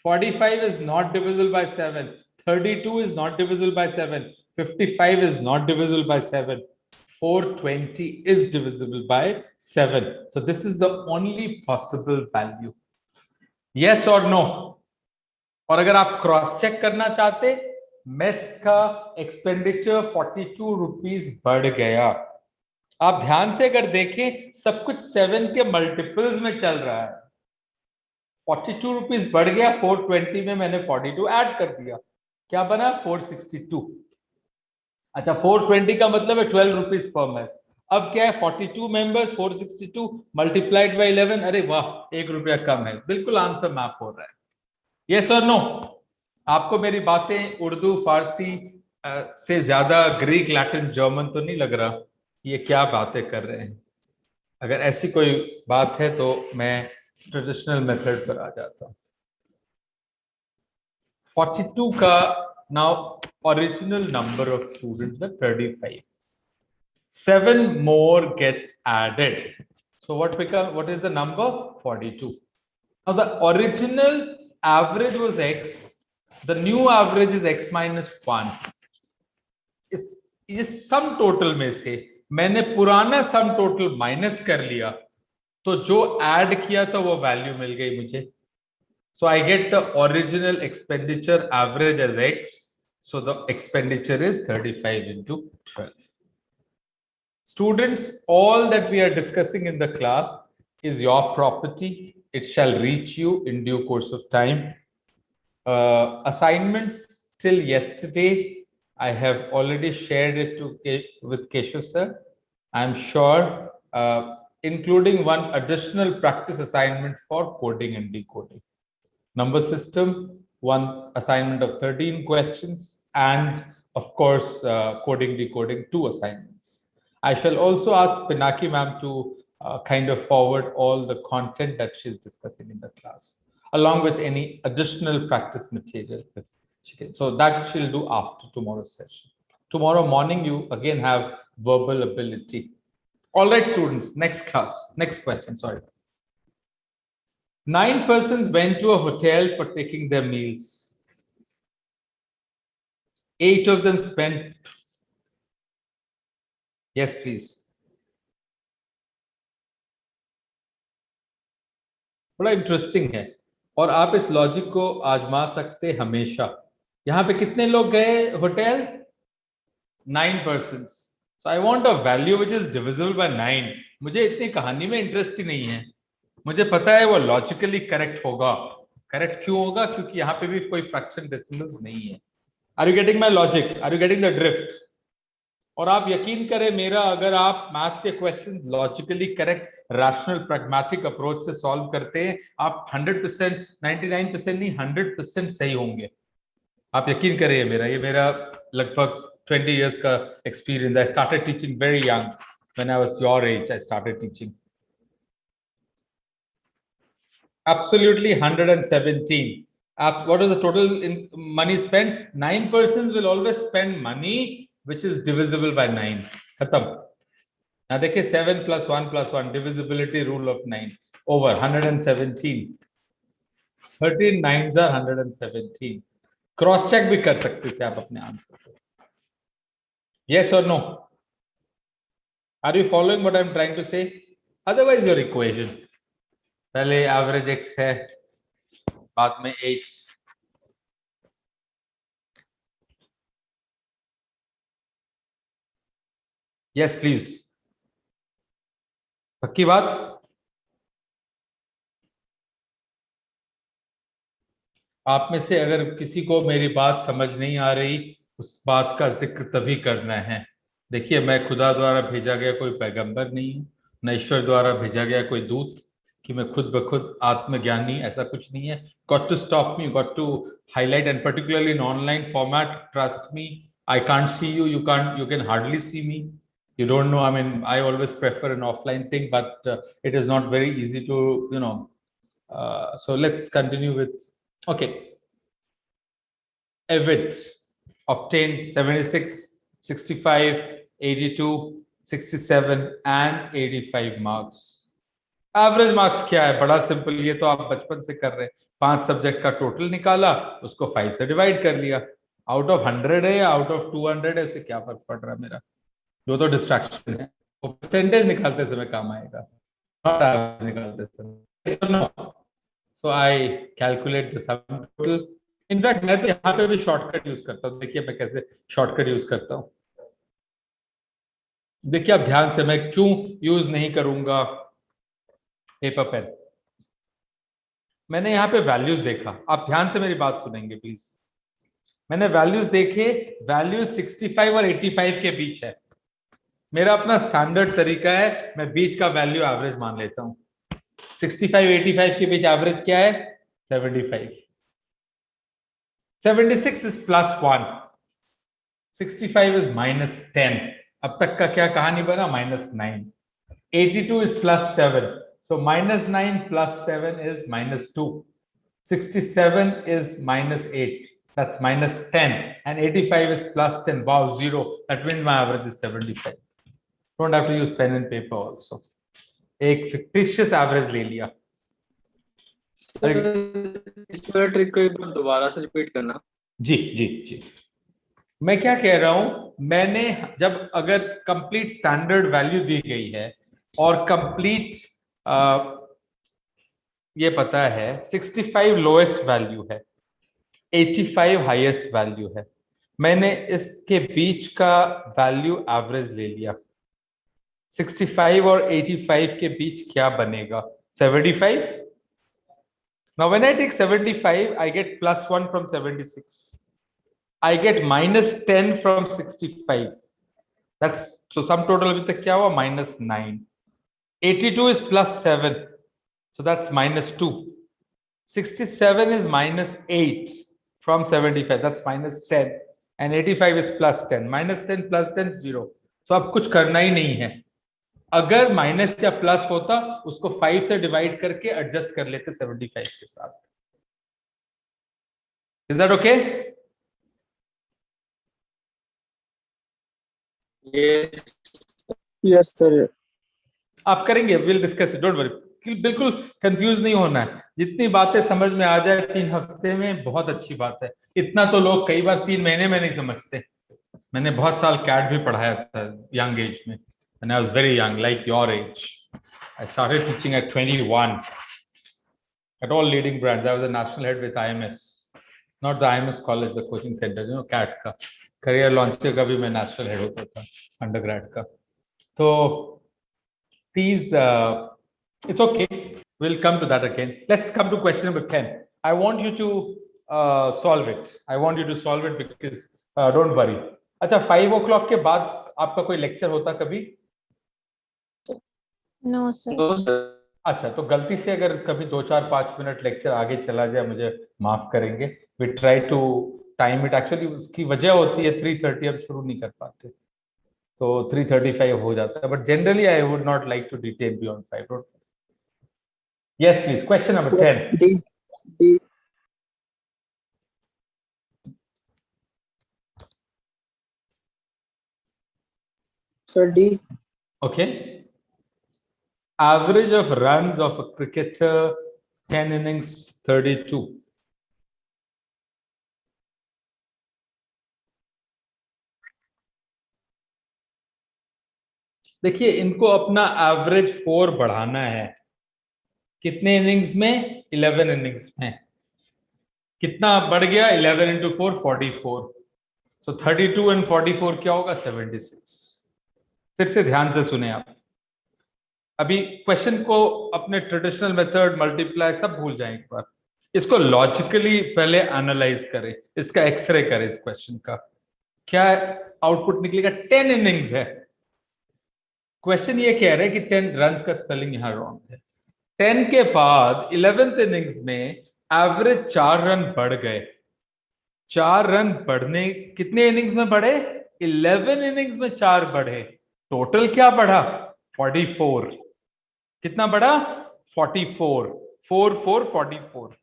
45 is not divisible by 7. 32 is not divisible by 7. 55 is not divisible by 7. 420 is divisible by 7. So this is the only possible value. Yes or no? और अगर आप cross check करना चाहते, mess का expenditure 42 rupees बढ़ गया। आप ध्यान से अगर देखें, सब कुछ 7 के मल्टीपल्स में चल रहा है। 42 रुपीज बढ़ गया, 420 में मैंने 42 ऐड कर दिया, क्या बना? 462। अच्छा, 420 का मतलब है 12 रुपीज पर मेस। अब क्या है? 42 मेंबर्स, 462 मल्टीप्लाइड बाय 11। अरे वाह, 1 रुपया कम है। बिल्कुल आंसर मैप हो रहा है। यस और नो? आपको मेरी बातें उर्दू फारसी से ज्यादा ग्रीक लैटिन जर्मन तो नहीं लग रहा? ये क्या बातें कर रहे हैं? अगर ऐसी कोई बात है तो मैं ट्रेडिशनल मेथड पर आ जाता हूं। 42 का now original number of students were 35. 7 more get added. So what is the number? 42. Now the original average was x. The new average is x minus 1. इस सम टोटल में से मैंने पुराना सम टोटल माइनस कर लिया, तो जो add किया था वो वैल्यू मिल गई मुझे। So I get the original expenditure average as x. So the expenditure is 35 into 12. Students, all that we are discussing in the class is your property. It shall reach you in due course of time. Assignments till yesterday, I have already shared it with Keshav sir. I'm sure, including one additional practice assignment for coding and decoding. Number system, one assignment of 13 questions, and of course, coding, decoding, 2 assignments. I shall also ask Pinaki ma'am to kind of forward all the content that she's discussing in the class, along with any additional practice material. So that she'll do after tomorrow's session. Tomorrow morning, you again have verbal ability. All right, students, next class, next question, sorry. 9 persons went to a hotel for taking their meals. 8 of them spent. Yes, please. बड़ा interesting है, और आप इस logic को आजमा सकते हमेशा। यहाँ पे कितने लोग गए hotel? 9 persons. So I want a value which is divisible by 9. मुझे इतनी कहानी में इंटरेस्ट ही नहीं है, मुझे पता है वो लॉजिकली करेक्ट होगा। करेक्ट क्यों होगा? क्योंकि यहाँ पे भी कोई फ्रैक्शन डेसिमल्स नहीं है। Are you getting my logic? Are you getting the drift? और आप यकीन करें मेरा, अगर आप मैथ के questions logically correct, rational pragmatic approach से सॉल्व करते हैं, आप 100%, 99% नहीं, 100% सही होंगे। आप यकीन करिए मेरा, ये मेरा लगभग 20 years का experience. I started teaching very young, when I was your age I started teaching. Absolutely 117. What is the total in money spent? 9 persons will always spend money which is divisible by 9. Khatam. Now देखिए 7 plus 1 plus 1, divisibility rule of 9 over 117. 13 9s are 117. Cross check भी कर सकते थे आप अपने answer को। Yes or no? Are you following what I'm trying to say? Otherwise your equation. पहले average x है, बाद में h। यस प्लीज, पक्की बात। आप में से अगर किसी को मेरी बात समझ नहीं आ रही, उस बात का जिक्र तभी करना है। देखिए, मैं खुदा द्वारा भेजा गया कोई पैगंबर नहीं हूं, न ईश्वर द्वारा भेजा गया कोई दूत कि मैं खुद ब खुद आत्मज्ञानी, ऐसा कुछ नहीं है। Got to stop me, got to highlight, and particularly in online format, trust me, I can't see you, you can hardly see me, you don't know. I mean, I always prefer an offline thing, but it is not very easy to, so let's continue with, okay. Avid obtained 76, 65, 82, 67 and 85 marks. Average marks क्या है? बड़ा simple, ये तो आप बचपन से कर रहे हैं। 5 सब्जेक्ट का टोटल निकाला, उसको 5 से डिवाइड कर लिया। आउट ऑफ 100 है या आउट ऑफ 200 है, इससे क्या फर्क पड़ रहा है मेरा? जो तो डिस्ट्रैक्शन है, वो परसेंटेज निकालते समय काम आएगा, नॉट एवरेज निकालते समय। So I calculate the sum total. In fact मैं तो यहाँ पे भी शॉर्टकट यूज करता हूँ। देखिए मैं कैसे शॉर्टकट यूज करता हूँ। देखिए आप ध्यान से, मैं क्यों यूज नहीं करूंगा पेपर पेन। मैंने यहाँ पे वैल्यूज देखा, आप ध्यान से मेरी बात सुनेंगे प्लीज। मैंने वैल्यूज देखे, वैल्यूज 65 और 85 के बीच है। मेरा अपना स्टैंडर्ड तरीका है, मैं बीच का वैल्यू एवरेज मान लेता हूं। 65 85 के बीच एवरेज क्या है? 75। 76 इज +1, 65 इज -10। अब तक का क्या कहानी बना? -9। 82 is +7, so -9 + 7 is -2. 67 is -8, that's -10, and 85 is +10. Wow, 0. That means my average is 75. Don't have to use pen and paper also. एक fictitious average ले लिया। इस वाला ट्रिक को एक बार दोबारा से रिपीट करना। जी जी जी, मैं क्या कह रहा हूं, मैंने जब अगर कंप्लीट स्टैंडर्ड वैल्यू दी गई है और कंप्लीट ये पता है 65 लोएस्ट वैल्यू है, 85 हाईएस्ट वैल्यू है, मैंने इसके बीच का वैल्यू एवरेज ले लिया। 65 और 85 के बीच क्या बनेगा? 75। Now when I take 75, I get +1 from 76. I get -10 from 65. That's so sum total अभी तक क्या हुआ? -9. 82 is +7, so that's -2. 67 is -8 from 75, that's -10, and 85 is +10. -10 + 10 0. So अब कुछ करना ही नहीं है। अगर माइनस या प्लस होता, उसको 5 से डिवाइड करके एडजस्ट कर लेते 75 के साथ। Is that okay? Yes sir. आप करेंगे, will discuss it, don't worry. बिल्कुल कंफ्यूज नहीं होना है। जितनी बातें समझ में आ जाए 3 हफ्ते में, बहुत अच्छी बात है। इतना तो लोग कई बार 3 महीने में नहीं समझते। मैंने बहुत साल कैट भी पढ़ाया था यंग एज में, and I was very young, like your age. I started teaching at 21 at all leading brands. I was a national head with IMS, not the IMS college, the coaching center, CAT का career launch का भी मैं national head होता था undergrad का। तो please, it's okay, we'll come to that again. Let's come to question number 10. I want you to solve it. I want you to solve it because don't worry. अच्छा, 5 o'clock के बाद आपका कोई lecture होता कभी? No sir. अच्छा, तो गलती से अगर कभी 2-4-5 मिनट लेक्चर आगे चला जाए, मुझे माफ करेंगे। We try to time it. Actually उसकी वजह होती है 3:30 हम शुरू नहीं कर पाते, तो 3:35 हो जाता है, but generally I would not like to detain beyond 5। Yes please, question number 10। D D sir, D. Okay. Average of runs of a cricketer, 10 innings, 32. देखिए, इनको अपना एवरेज 4 बढ़ाना है। कितने इनिंग्स में? 11 इनिंग्स में। कितना बढ़ गया? 11 इंटू 4 44। तो 32 एंड 44 क्या होगा? 76। फिर से ध्यान से सुने आप। अभी क्वेश्चन को अपने ट्रेडिशनल मेथड मल्टीप्लाई सब भूल जाएं एक बार। इसको लॉजिकली पहले एनालाइज करें, इसका एक्सरे करें इस क्वेश्चन का। क्या आउटपुट निकलेगा? 10 इनिंग्स है। क्वेश्चन ये कह रहे हैं कि 10 रन का स्पेलिंग यहां रॉन्ग है। 10 के बाद 11th इनिंग्स में एवरेज 4 रन बढ़ गए। 4 रन बढ़ने, कितने इनिंग्स में बढ़े? 11 इनिंग्स में 4 बढ़े। टोटल क्या बढ़ा? 44। कितना बढ़ा? 44। 4 4 44।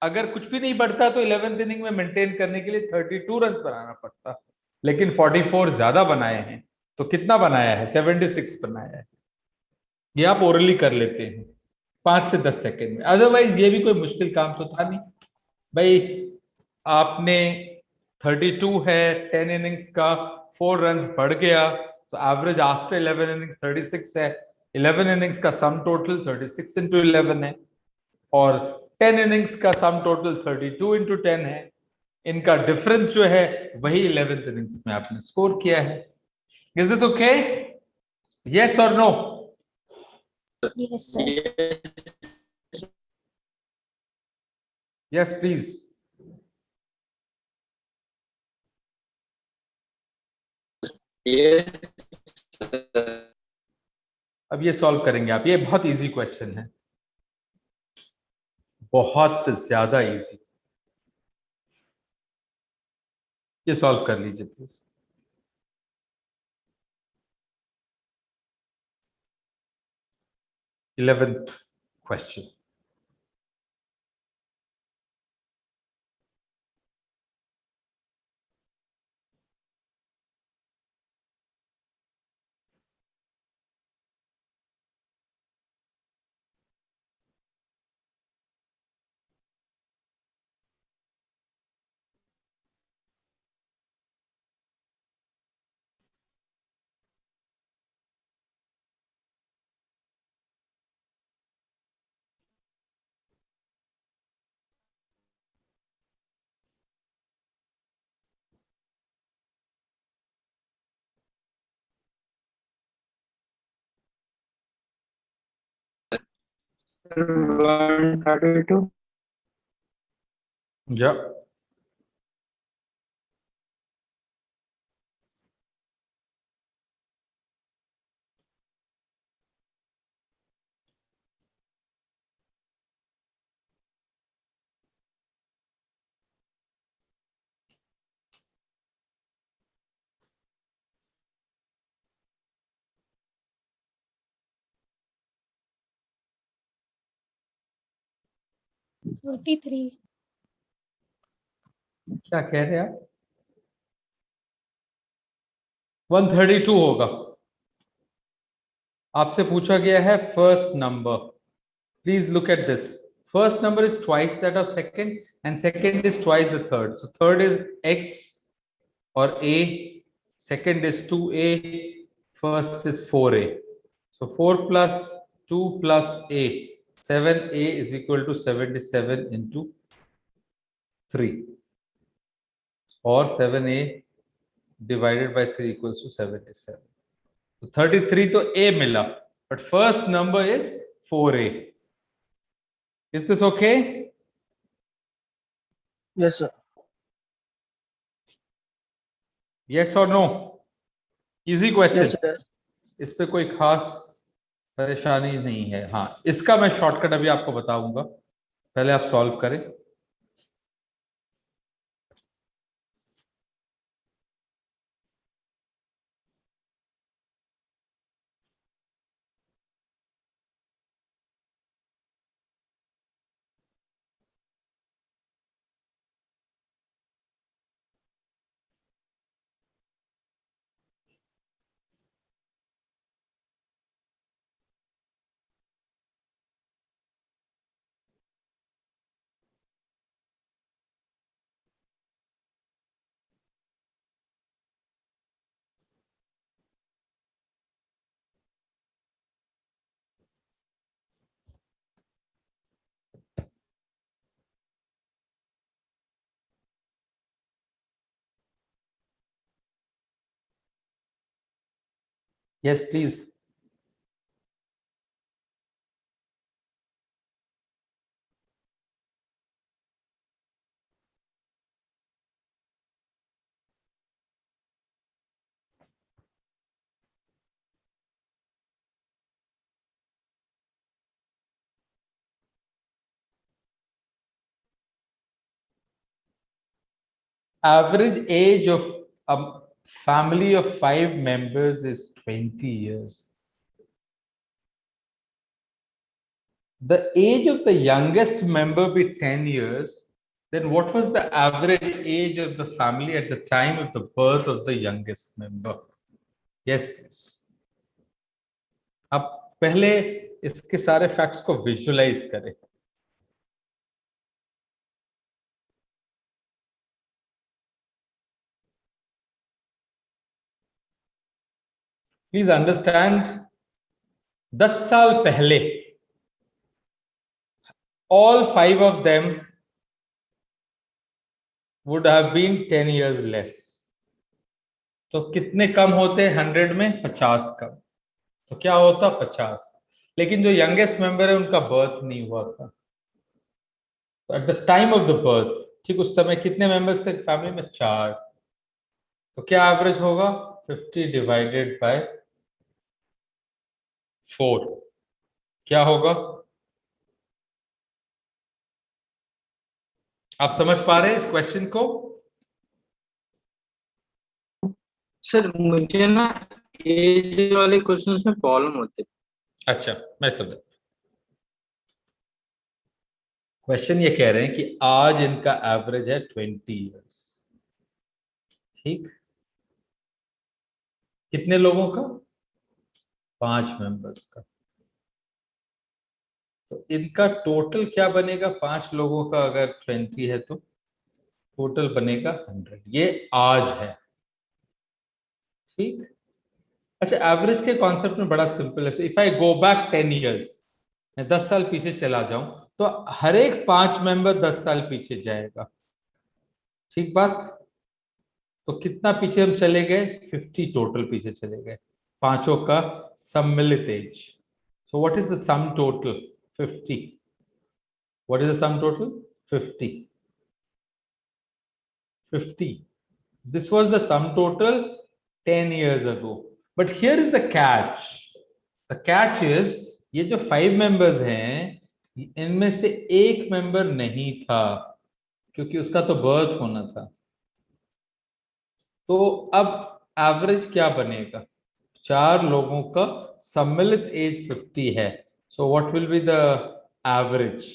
अगर कुछ भी नहीं बढ़ता तो 11th इनिंग में मेंटेन करने के लिए 32 रन बनाना पड़ता, लेकिन 44 ज्यादा बनाए हैं। तो कितना बनाया है? 76 बनाया है। ये आप ओरली कर लेते हैं 5 से 10 सेकेंड में, अदरवाइज ये भी कोई मुश्किल काम तो था नहीं भाई। आपने 32 है, 10 इनिंग्स का 4 रन बढ़ गया, तो एवरेज आफ्टर 11 इनिंग्स 36 है। 11 इनिंग्स का सम टोटल 36 इंटू 11 है, और 10 इनिंग्स का सम टोटल 32 इंटू 10 है। इनका डिफरेंस जो है वही 11th इनिंग्स में आपने स्कोर किया है। Is this okay? यस और नो? Yes, sir. यस प्लीज। Yes, अब ये सॉल्व करेंगे आप। ये बहुत इजी क्वेश्चन है, बहुत ज्यादा इजी। ये सॉल्व कर लीजिए प्लीज। Eleventh question. Sir, 132. या $33. क्या कह रहे हैं आप? 132 होगा। आपसे पूछा गया है first number. Please look at this. First number is twice that of second, and second is twice the third. So third is x or a, second is 2a, first is 4a. So 4 plus 2 plus a, 7a is equal to 77 into 3, or 7a divided by 3 equals to 77. So 33 तो a मिला, but first number is 4a. Is this okay? Yes, sir. Yes or no? Easy question. Yes, sir. इस पे कोई खास परेशानी नहीं है। हाँ, इसका मैं शॉर्टकट अभी आपको बताऊंगा, पहले आप सॉल्व करें। Yes, please. Average age of a family of 5 members is 20 years. The age of the youngest member be 10 years, then what was the average age of the family at the time of the birth of the youngest member? Yes, please. अब पहले इसके सारे facts को visualise करें. Please understand, 10 साल पहले all 5 of them would have been 10 years less. तो कितने कम होते 100 में? 50 कम. तो क्या होता? 50. लेकिन जो यंगेस्ट मेंबर है उनका बर्थ नहीं हुआ था. तो at the time of the birth, ठीक उस समय कितने मेंबर्स थे फैमिली में? 4. तो क्या एवरेज होगा? 50 डिवाइडेड बाय 4. क्या होगा? आप समझ पा रहे हैं इस क्वेश्चन को? सर मुझे ना एज वाले क्वेश्चंस में प्रॉब्लम होते. अच्छा, मैं समझ. क्वेश्चन ये कह रहे हैं कि आज इनका एवरेज है 20 इयर्स. ठीक, कितने लोगों का? 5 मेंबर्स का. तो इनका टोटल क्या बनेगा? 5 लोगों का अगर 20 है तो टोटल बनेगा 100. ये आज है. ठीक. अच्छा, एवरेज के कॉन्सेप्ट में बड़ा सिंपल है. If I go back 10 years, मैं 10 साल पीछे चला जाऊं तो हर एक 5 मेंबर 10 साल पीछे जाएगा. ठीक बात. तो कितना पीछे हम चले गए? 50 टोटल पीछे चले गए. पांचों का सम्मिलित age. So what is the sum total? 50. What is the sum total? 50. 50. This was the sum total 10 years ago. But here is the catch. The catch is, ये जो 5 members हैं, इनमें से एक member नहीं था, क्योंकि उसका तो birth होना था. तो अब average क्या बनेगा? 4 लोगों का सम्मिलित age 50 है. So what will be the average?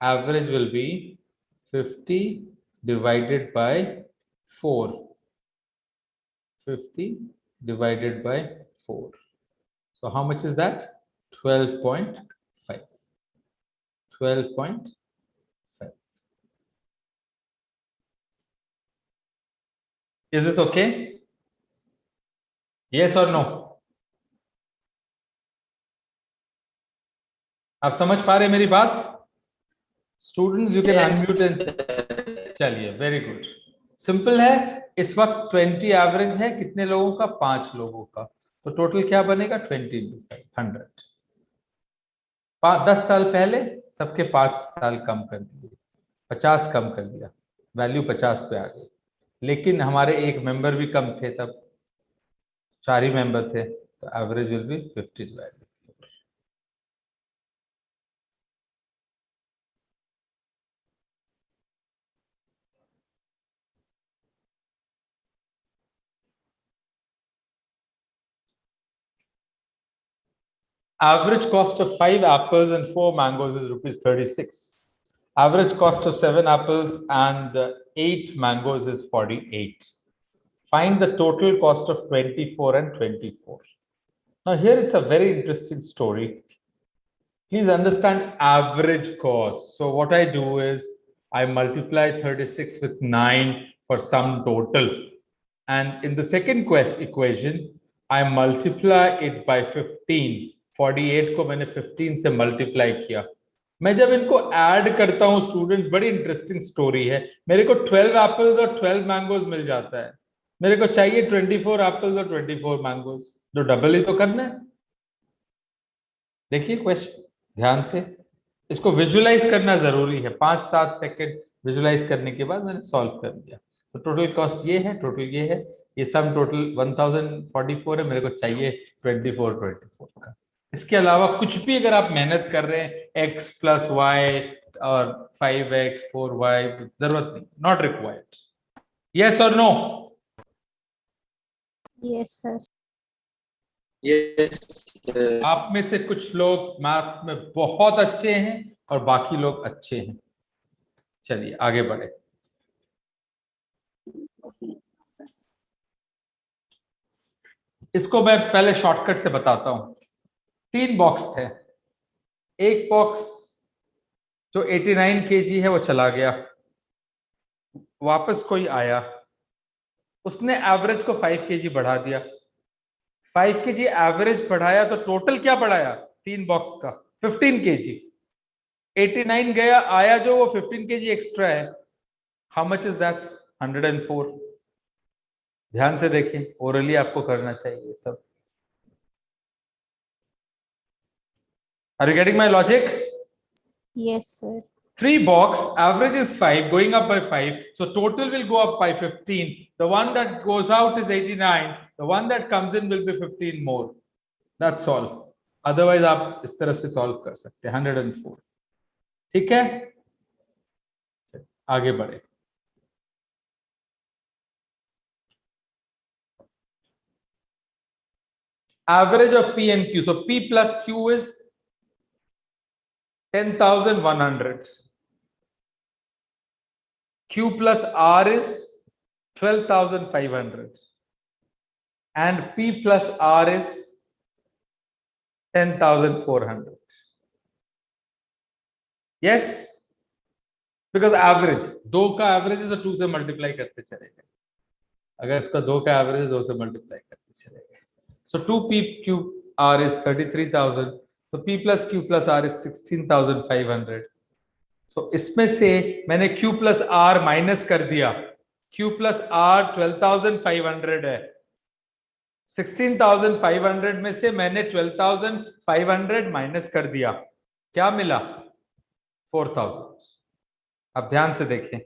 Average will be 50 divided by 4. 50 divided by 4. So how much is that? 12.5. 12.5. Is this okay? Yes or no? आप समझ पा रहे मेरी बात? Students you can unmute and. चलिए, वेरी गुड. सिंपल है. इस वक्त 20 एवरेज है. कितने लोगों का? 5 लोगों का. तो टोटल क्या बनेगा? 20 into 5, 100. 10 साल पहले सबके 5 साल कम कर दिए, 50 कम कर दिया, वैल्यू 50 पे आ गई. लेकिन हमारे एक मेंबर भी कम थे, तब 4 ही मेंबर थे. तो average will be 50 divided. Average cost of 5 apples and 4 mangoes is rupees 36. Average cost of 7 apples and 8 mangoes is 48. Find the total cost of 24 and 24. Now here it's a very interesting story. Please understand average cost. So what I do is I multiply 36 with 9 for sum total. And in the second equation, I multiply it by 15. 48 को मैंने 15 से multiply किया. मैं जब इनको add करता हूं students, बड़ी इंटरेस्टिंग स्टोरी है. मेरे को 12 एप्पल्स और 12 मैंगोज मिल जाता है. मेरे को चाहिए 24 एप्पल्स और 24 मैंगोज. तो डबल ही तो करना है। देखिए क्वेश्चन ध्यान से, इसको विजुलाइज करना जरूरी है। 5-7 सेकंड विजुलाइज करने के बाद मैंने सॉल्व कर दिया। तो टोटल कॉस्ट ये है, टोटल ये है, ये सम टोटल 1044 है, मेरे को चाहिए 2424 का। इसके अलावा कुछ भी अगर आप मेहनत कर रहे हैं x + y और 5x 4y, जरूरत नहीं, नॉट रिक्वायर्ड। यस और no? Yes, sir. Yes, sir. आप में से कुछ लोग मैथ में बहुत अच्छे हैं और बाकी लोग अच्छे हैं। चलिए आगे बढ़े। इसको मैं पहले शॉर्टकट से बताता हूं। 3 बॉक्स थे। एक बॉक्स जो 89 kg है वो चला गया, वापस कोई आया, उसने एवरेज को 5 kg बढ़ा दिया। 5 kg एवरेज बढ़ाया तो टोटल क्या बढ़ाया 3 बॉक्स का? 15 kg। 89 गया, आया जो वो 15 kg एक्स्ट्रा है। How much is that? 104। ध्यान से देखें, ओरली आपको करना चाहिए सब। Are you getting my logic? Yes, sir. 3 box, average is 5, going up by 5, so total will go up by 15. The one that goes out is 89, the one that comes in will be 15 more. That's all. Otherwise आप इस तरह से solve कर सकते हैं। 104। ठीक है, आगे बढ़े। Average of P and Q. So P plus Q is 10,100. Q plus R is 12,500. And P plus R is 10,400. Yes? Because average, 2 का एवरेज है तो 2 से मल्टीप्लाई करते चलेंगे। अगर इसका 2 का एवरेज है 2 से मल्टीप्लाई करते चलेंगे। So 2P Q R is 33,000. So P plus Q plus R is 16,500. So इसमें से मैंने Q plus R माइनस कर दिया। Q plus R 12,500 है। 16,500 में से मैंने 12,500 माइनस कर दिया, क्या मिला? 4,000। अब ध्यान से देखें।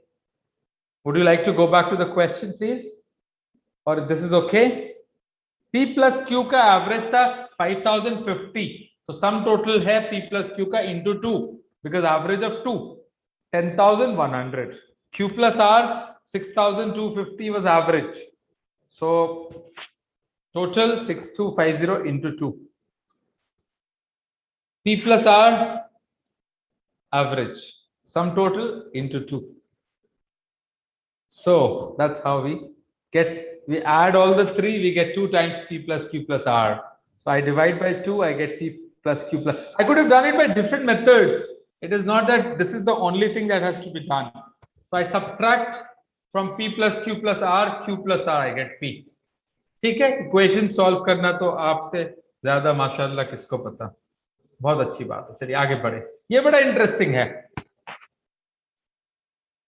Would you like to go back to the question please? Or this is okay? P plus Q का एवरेज था 5,050, तो सम टोटल है P plus Q का into 2, because average of 2, 10,100. Q plus R 6,250 was average, so total 6,250 into 2. P plus R average, sum total into 2. So that's how we add all the 3, we get 2 times P plus Q plus R. So I divide by 2, I get P plus Q plus. I could have done it by different methods. It is not that this is the only thing that has to be done. So I subtract from P plus Q plus R, Q plus R, I get P. ठीक है, equation solve करना तो आपसे ज्यादा माशाल्लाह किसको पता, बहुत अच्छी बात है। चलिए आगे बढ़े, ये बड़ा इंटरेस्टिंग है।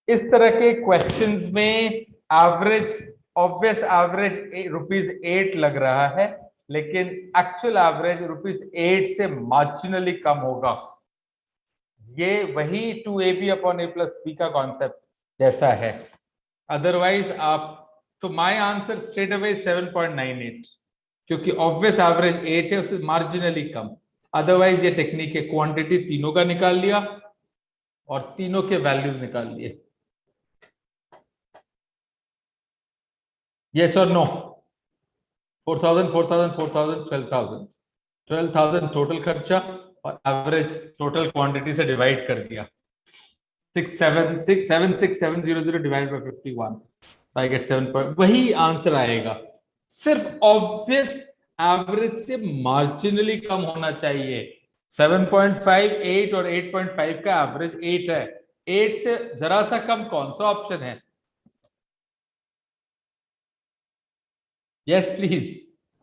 इस तरह के क्वेश्चंस में एवरेज, ऑब्वियस एवरेज ₹8 लग रहा है, लेकिन एक्चुअल एवरेज ₹8 से मार्जिनली कम होगा। ये वही 2ab/a+b का कॉन्सेप्ट जैसा है। अदरवाइज आप तो माय आंसर स्ट्रेट अवे 7.98, क्योंकि ऑब्वियस एवरेज 8 है, उससे मार्जिनली कम। अदरवाइज ये टेक्निक है, क्वांटिटी तीनों का निकाल लिया और तीनों के वैल्यूज निकाल लिए। Yes or no? 4,000, 4,000, 4,000, 12,000, 12,000 टोटल खर्चा और एवरेज टोटल क्वांटिटी से डिवाइड कर दिया। 676,700 डिवाइड बाय 51, I get 7. वही आंसर आएगा, सिर्फ ऑब्वियस एवरेज से मार्जिनली कम होना चाहिए। 7.5, 8 और 8.5 का एवरेज 8 है, 8 से जरा सा कम कौन सा ऑप्शन है? Yes please,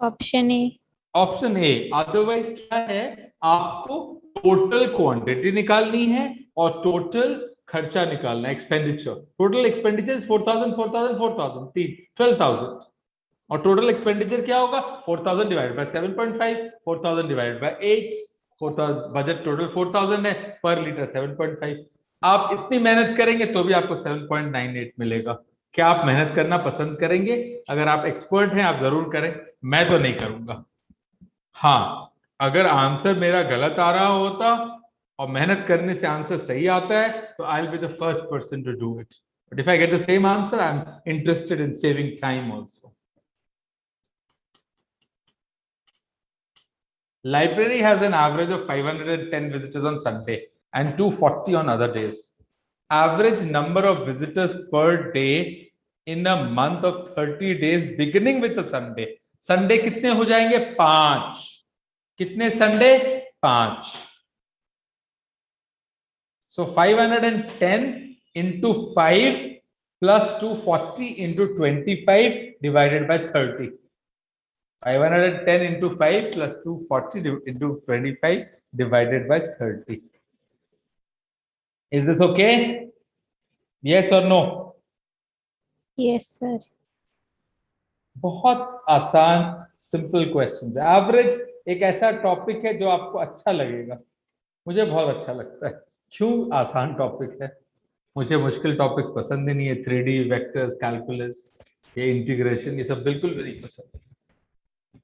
Option A. Option A. Otherwise क्या है, आपको टोटल क्वांटिटी निकालनी है और टोटल खर्चा निकालना है, एक्सपेंडिचर। Total expenditure 4,000, 4,000, 4,000, 12,000। और टोटल एक्सपेंडिचर क्या होगा 4000 divided by 7.5, 4000 divided by 8, 4000 budget total 4000 है, पर लीटर 7.5। आप इतनी मेहनत करेंगे तो भी आपको 7.98 मिलेगा। क्या आप मेहनत करना पसंद करेंगे? अगर आप एक्सपर्ट हैं आप जरूर करें, मैं तो नहीं करूंगा। हाँ, अगर आंसर मेरा गलत आ रहा होता और मेहनत करने से आंसर सही आता है तो I will be the first person to do it, but if I get the same answer I am interested in saving time also. Library has an average of 510 visitors on Sunday and 240 on other days. Average number of visitors per day in a month of 30 days beginning with a Sunday. Sunday कितने हो जाएंगे? 5। कितने Sunday? 5। So 510 into 5 plus 240 into 25 divided by 30. 510 into 5 plus 240 into 25 divided by 30. Is this okay? Yes or no? Yes, sir. बहुत आसान simple question है। Average एक ऐसा topic है जो आपको अच्छा लगेगा, मुझे बहुत अच्छा लगता है। क्यों? आसान टॉपिक है। मुझे मुश्किल टॉपिक्स पसंद ही नहीं है। 3D वेक्टर्स, कैलकुलस, ये इंटीग्रेशन, ये सब बिल्कुल भी नहीं पसंद।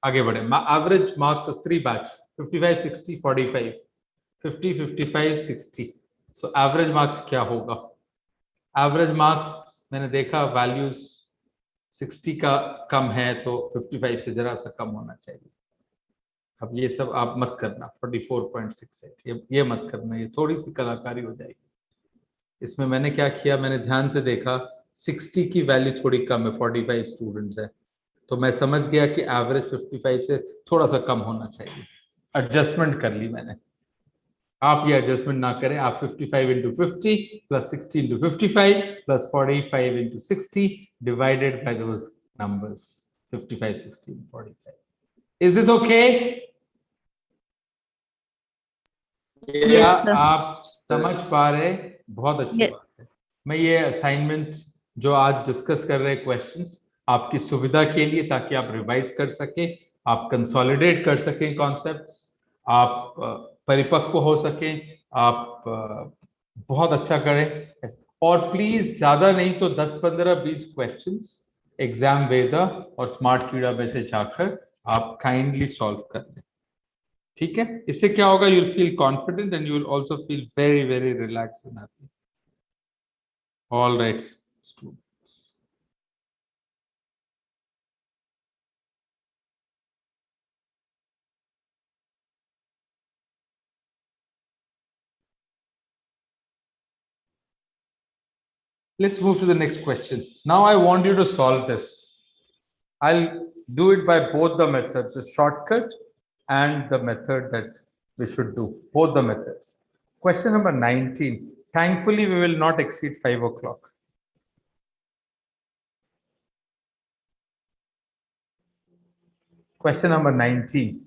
आगे बढ़े। Average marks of 3 batch 55 60 45 50 55 60। So average marks क्या होगा? एवरेज मार्क्स मैंने देखा वैल्यूज 60 का कम है तो 55 से जरा सा कम होना चाहिए। अब ये सब आप मत करना। 44.68 ये मत करना, ये थोड़ी सी कलाकारी हो जाएगी। इसमें मैंने क्या किया, मैंने ध्यान से देखा 60 की वैल्यू थोड़ी कम है, 45 स्टूडेंट्स है, तो मैं समझ गया कि एवरेज 55 से थोड़ा सा कम होना चाहिए। एडजस्टमेंट कर ली मैंने। आप ये एडजस्टमेंट ना करें। आप 55 into 50 plus 60 into 55 plus 45 into 60 divided by those numbers 55 60 45। Is this okay? क्या आप समझ पा रहे? बहुत अच्छी बात है। मैं ये असाइनमेंट जो आज डिस्कस कर रहे क्वेश्चंस आपकी सुविधा के लिए, ताकि आप रिवाइज कर सके, आप कंसोलिडेट कर सकें कॉन्सेप्ट्स, आप परिपक्व हो सकें, आप बहुत अच्छा करें। और प्लीज ज्यादा नहीं तो 10 15 20 क्वेश्चंस एग्जाम वेदा और स्मार्ट कीड़ा में से जाकर आप काइंडली सॉल्व कर लें। ठीक है? इससे क्या होगा? You will feel confident and you will also feel very very relax and happy. All right students, let's move to the next question. Now I want you to solve this. I'll do it by both the methods, the shortcut and the method that we should do, both the methods. Question number 19. Thankfully, we will not exceed 5 o'clock. Question number 19.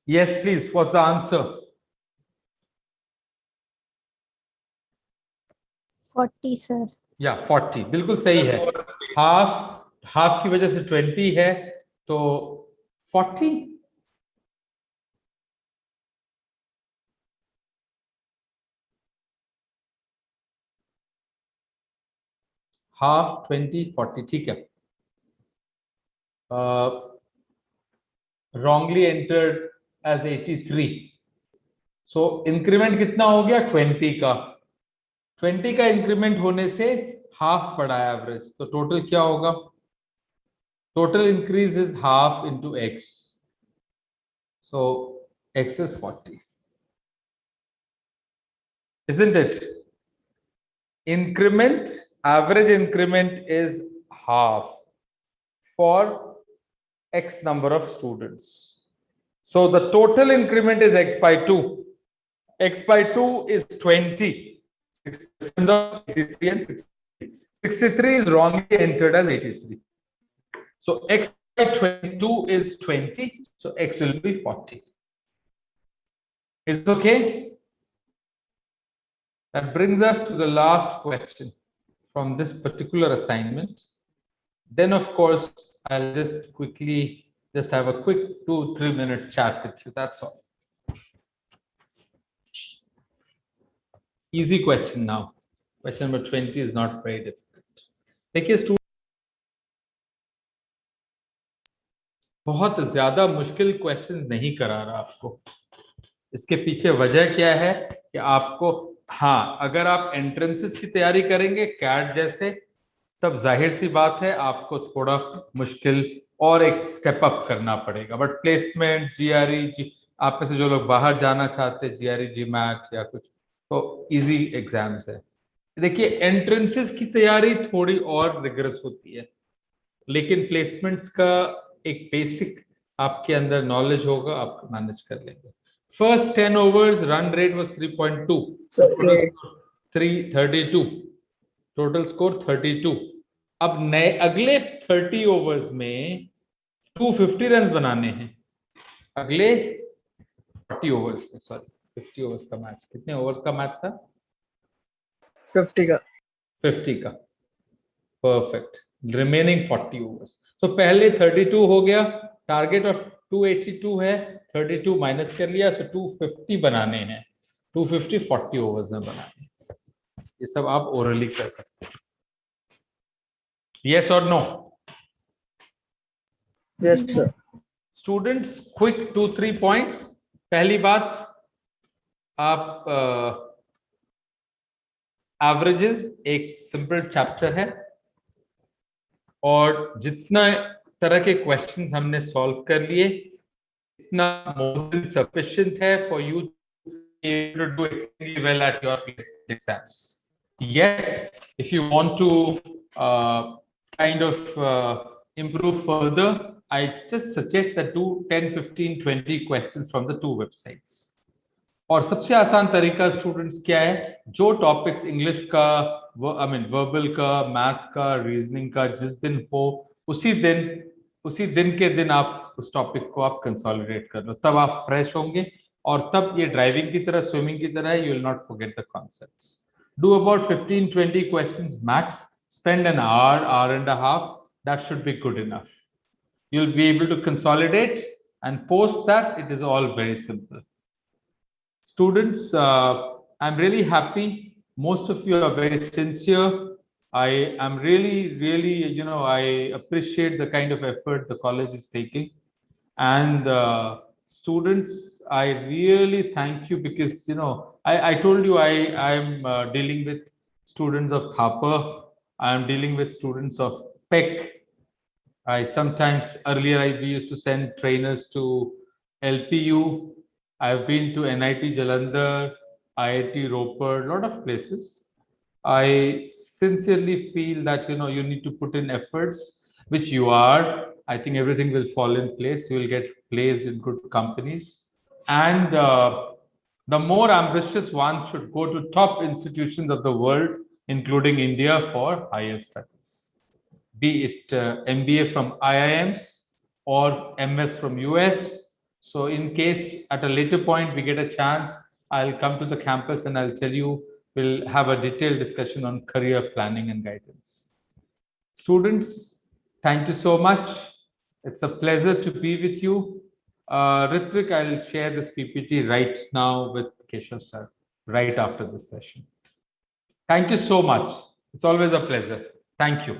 Yes, please. What's the answer? 40, sir. या 40 बिल्कुल सही है. Half की वजह से 20 है तो 40. Half 20 40 ठीक है. wrongly entered as 83. सो इंक्रीमेंट कितना हो गया 20 का. 20 का इंक्रीमेंट होने से हाफ पड़ा एवरेज, तो टोटल क्या होगा? Total increase is half into x, so x is 40, isn't it? Increment, average increment is half for x number of students, so the total increment is x by 2. X by 2 is 20. 83 and 63. 63 is wrongly entered as 83. So x by 22 is 20. So x will be 40. Is it okay? That brings us to the last question from this particular assignment. Then, of course, I'll just quickly have a quick 2-3 minute chat with you. That's all. Easy question now. Question number 20 is not very difficult. देखिए student, बहुत ज्यादा मुश्किल questions नहीं करा रहा आपको. इसके पीछे वजह क्या है कि आपको, हाँ, अगर आप एंट्रेंसेस की तैयारी करेंगे कैट जैसे, तब जाहिर सी बात है आपको थोड़ा मुश्किल और एक स्टेप अप करना पड़ेगा. बट प्लेसमेंट, जीआरई, आप में से जो लोग बाहर जाना चाहते हैं, जीआरई, जीमैट या कुछ, तो इजी एग्जाम्स है. देखिए एंट्रेंसेस की तैयारी थोड़ी और रिगरस होती है, लेकिन प्लेसमेंट्स का एक बेसिक आपके अंदर नॉलेज होगा, आप मैनेज कर लेंगे. First 10 overs run rate was 3.2, Sir, 332, total score 32. अब नए अगले 30 overs में 250 रन बनाने हैं. अगले 40 overs में, सॉरी 50 overs का मैच, कितने ओवर का मैच था? 50 का. 50 का. परफेक्ट. Remaining 40 overs. तो पहले 32 हो गया, टारगेट ऑफ 282 है, 32 माइनस कर लिया, सो 250 बनाने हैं. 250 40 overs में बनाने. ये सब आप ओरली कर सकते हैं. यस और no? Yes, sir. Students, quick 2-3 points. पहली बात, आप एवरेजेस एक सिंपल चैप्टर है, और जितना तरह के क्वेश्चंस हमने सॉल्व कर लिए, इतना मोर देन सफिशिएंट है for you to do extremely well at your placement exams. Yes, if you want to kind of improve further, I just suggest that do 10, 15, 20 questions from the 2 websites. और सबसे आसान तरीका students क्या है, जो topics English का, I mean verbal का, math का, रीजनिंग का जिस दिन हो, उसी दिन के दिन आप उस टॉपिक को आप कंसोलिडेट कर लो, तब आप फ्रेश होंगे, और तब ये ड्राइविंग की तरह, स्विमिंग की तरह, you will not forget the concepts. Do about 15-20 questions max, spend an hour and a half, that should be good enough. You'll be able to consolidate, and post that it is all very simple. Students, I'm really happy. Most of you are very sincere. I am really, I appreciate the kind of effort the college is taking. And students, I really thank you, because, I told you I am dealing with students of Thapa. I am dealing with students of PEC. I sometimes, earlier we used to send trainers to LPU. I've been to NIT Jalandhar, IIT Ropar, a lot of places. I sincerely feel that, you need to put in efforts, which you are. I think everything will fall in place. You will get placed in good companies. And the more ambitious one should go to top institutions of the world, including India, for higher studies. Be it MBA from IIMs or MS from US, So in case at a later point we get a chance, I'll come to the campus and I'll tell you, we'll have a detailed discussion on career planning and guidance. Students, thank you so much. It's a pleasure to be with you. Ritvik, I'll share this PPT right now with Keshav sir, right after this session. Thank you so much. It's always a pleasure. Thank you.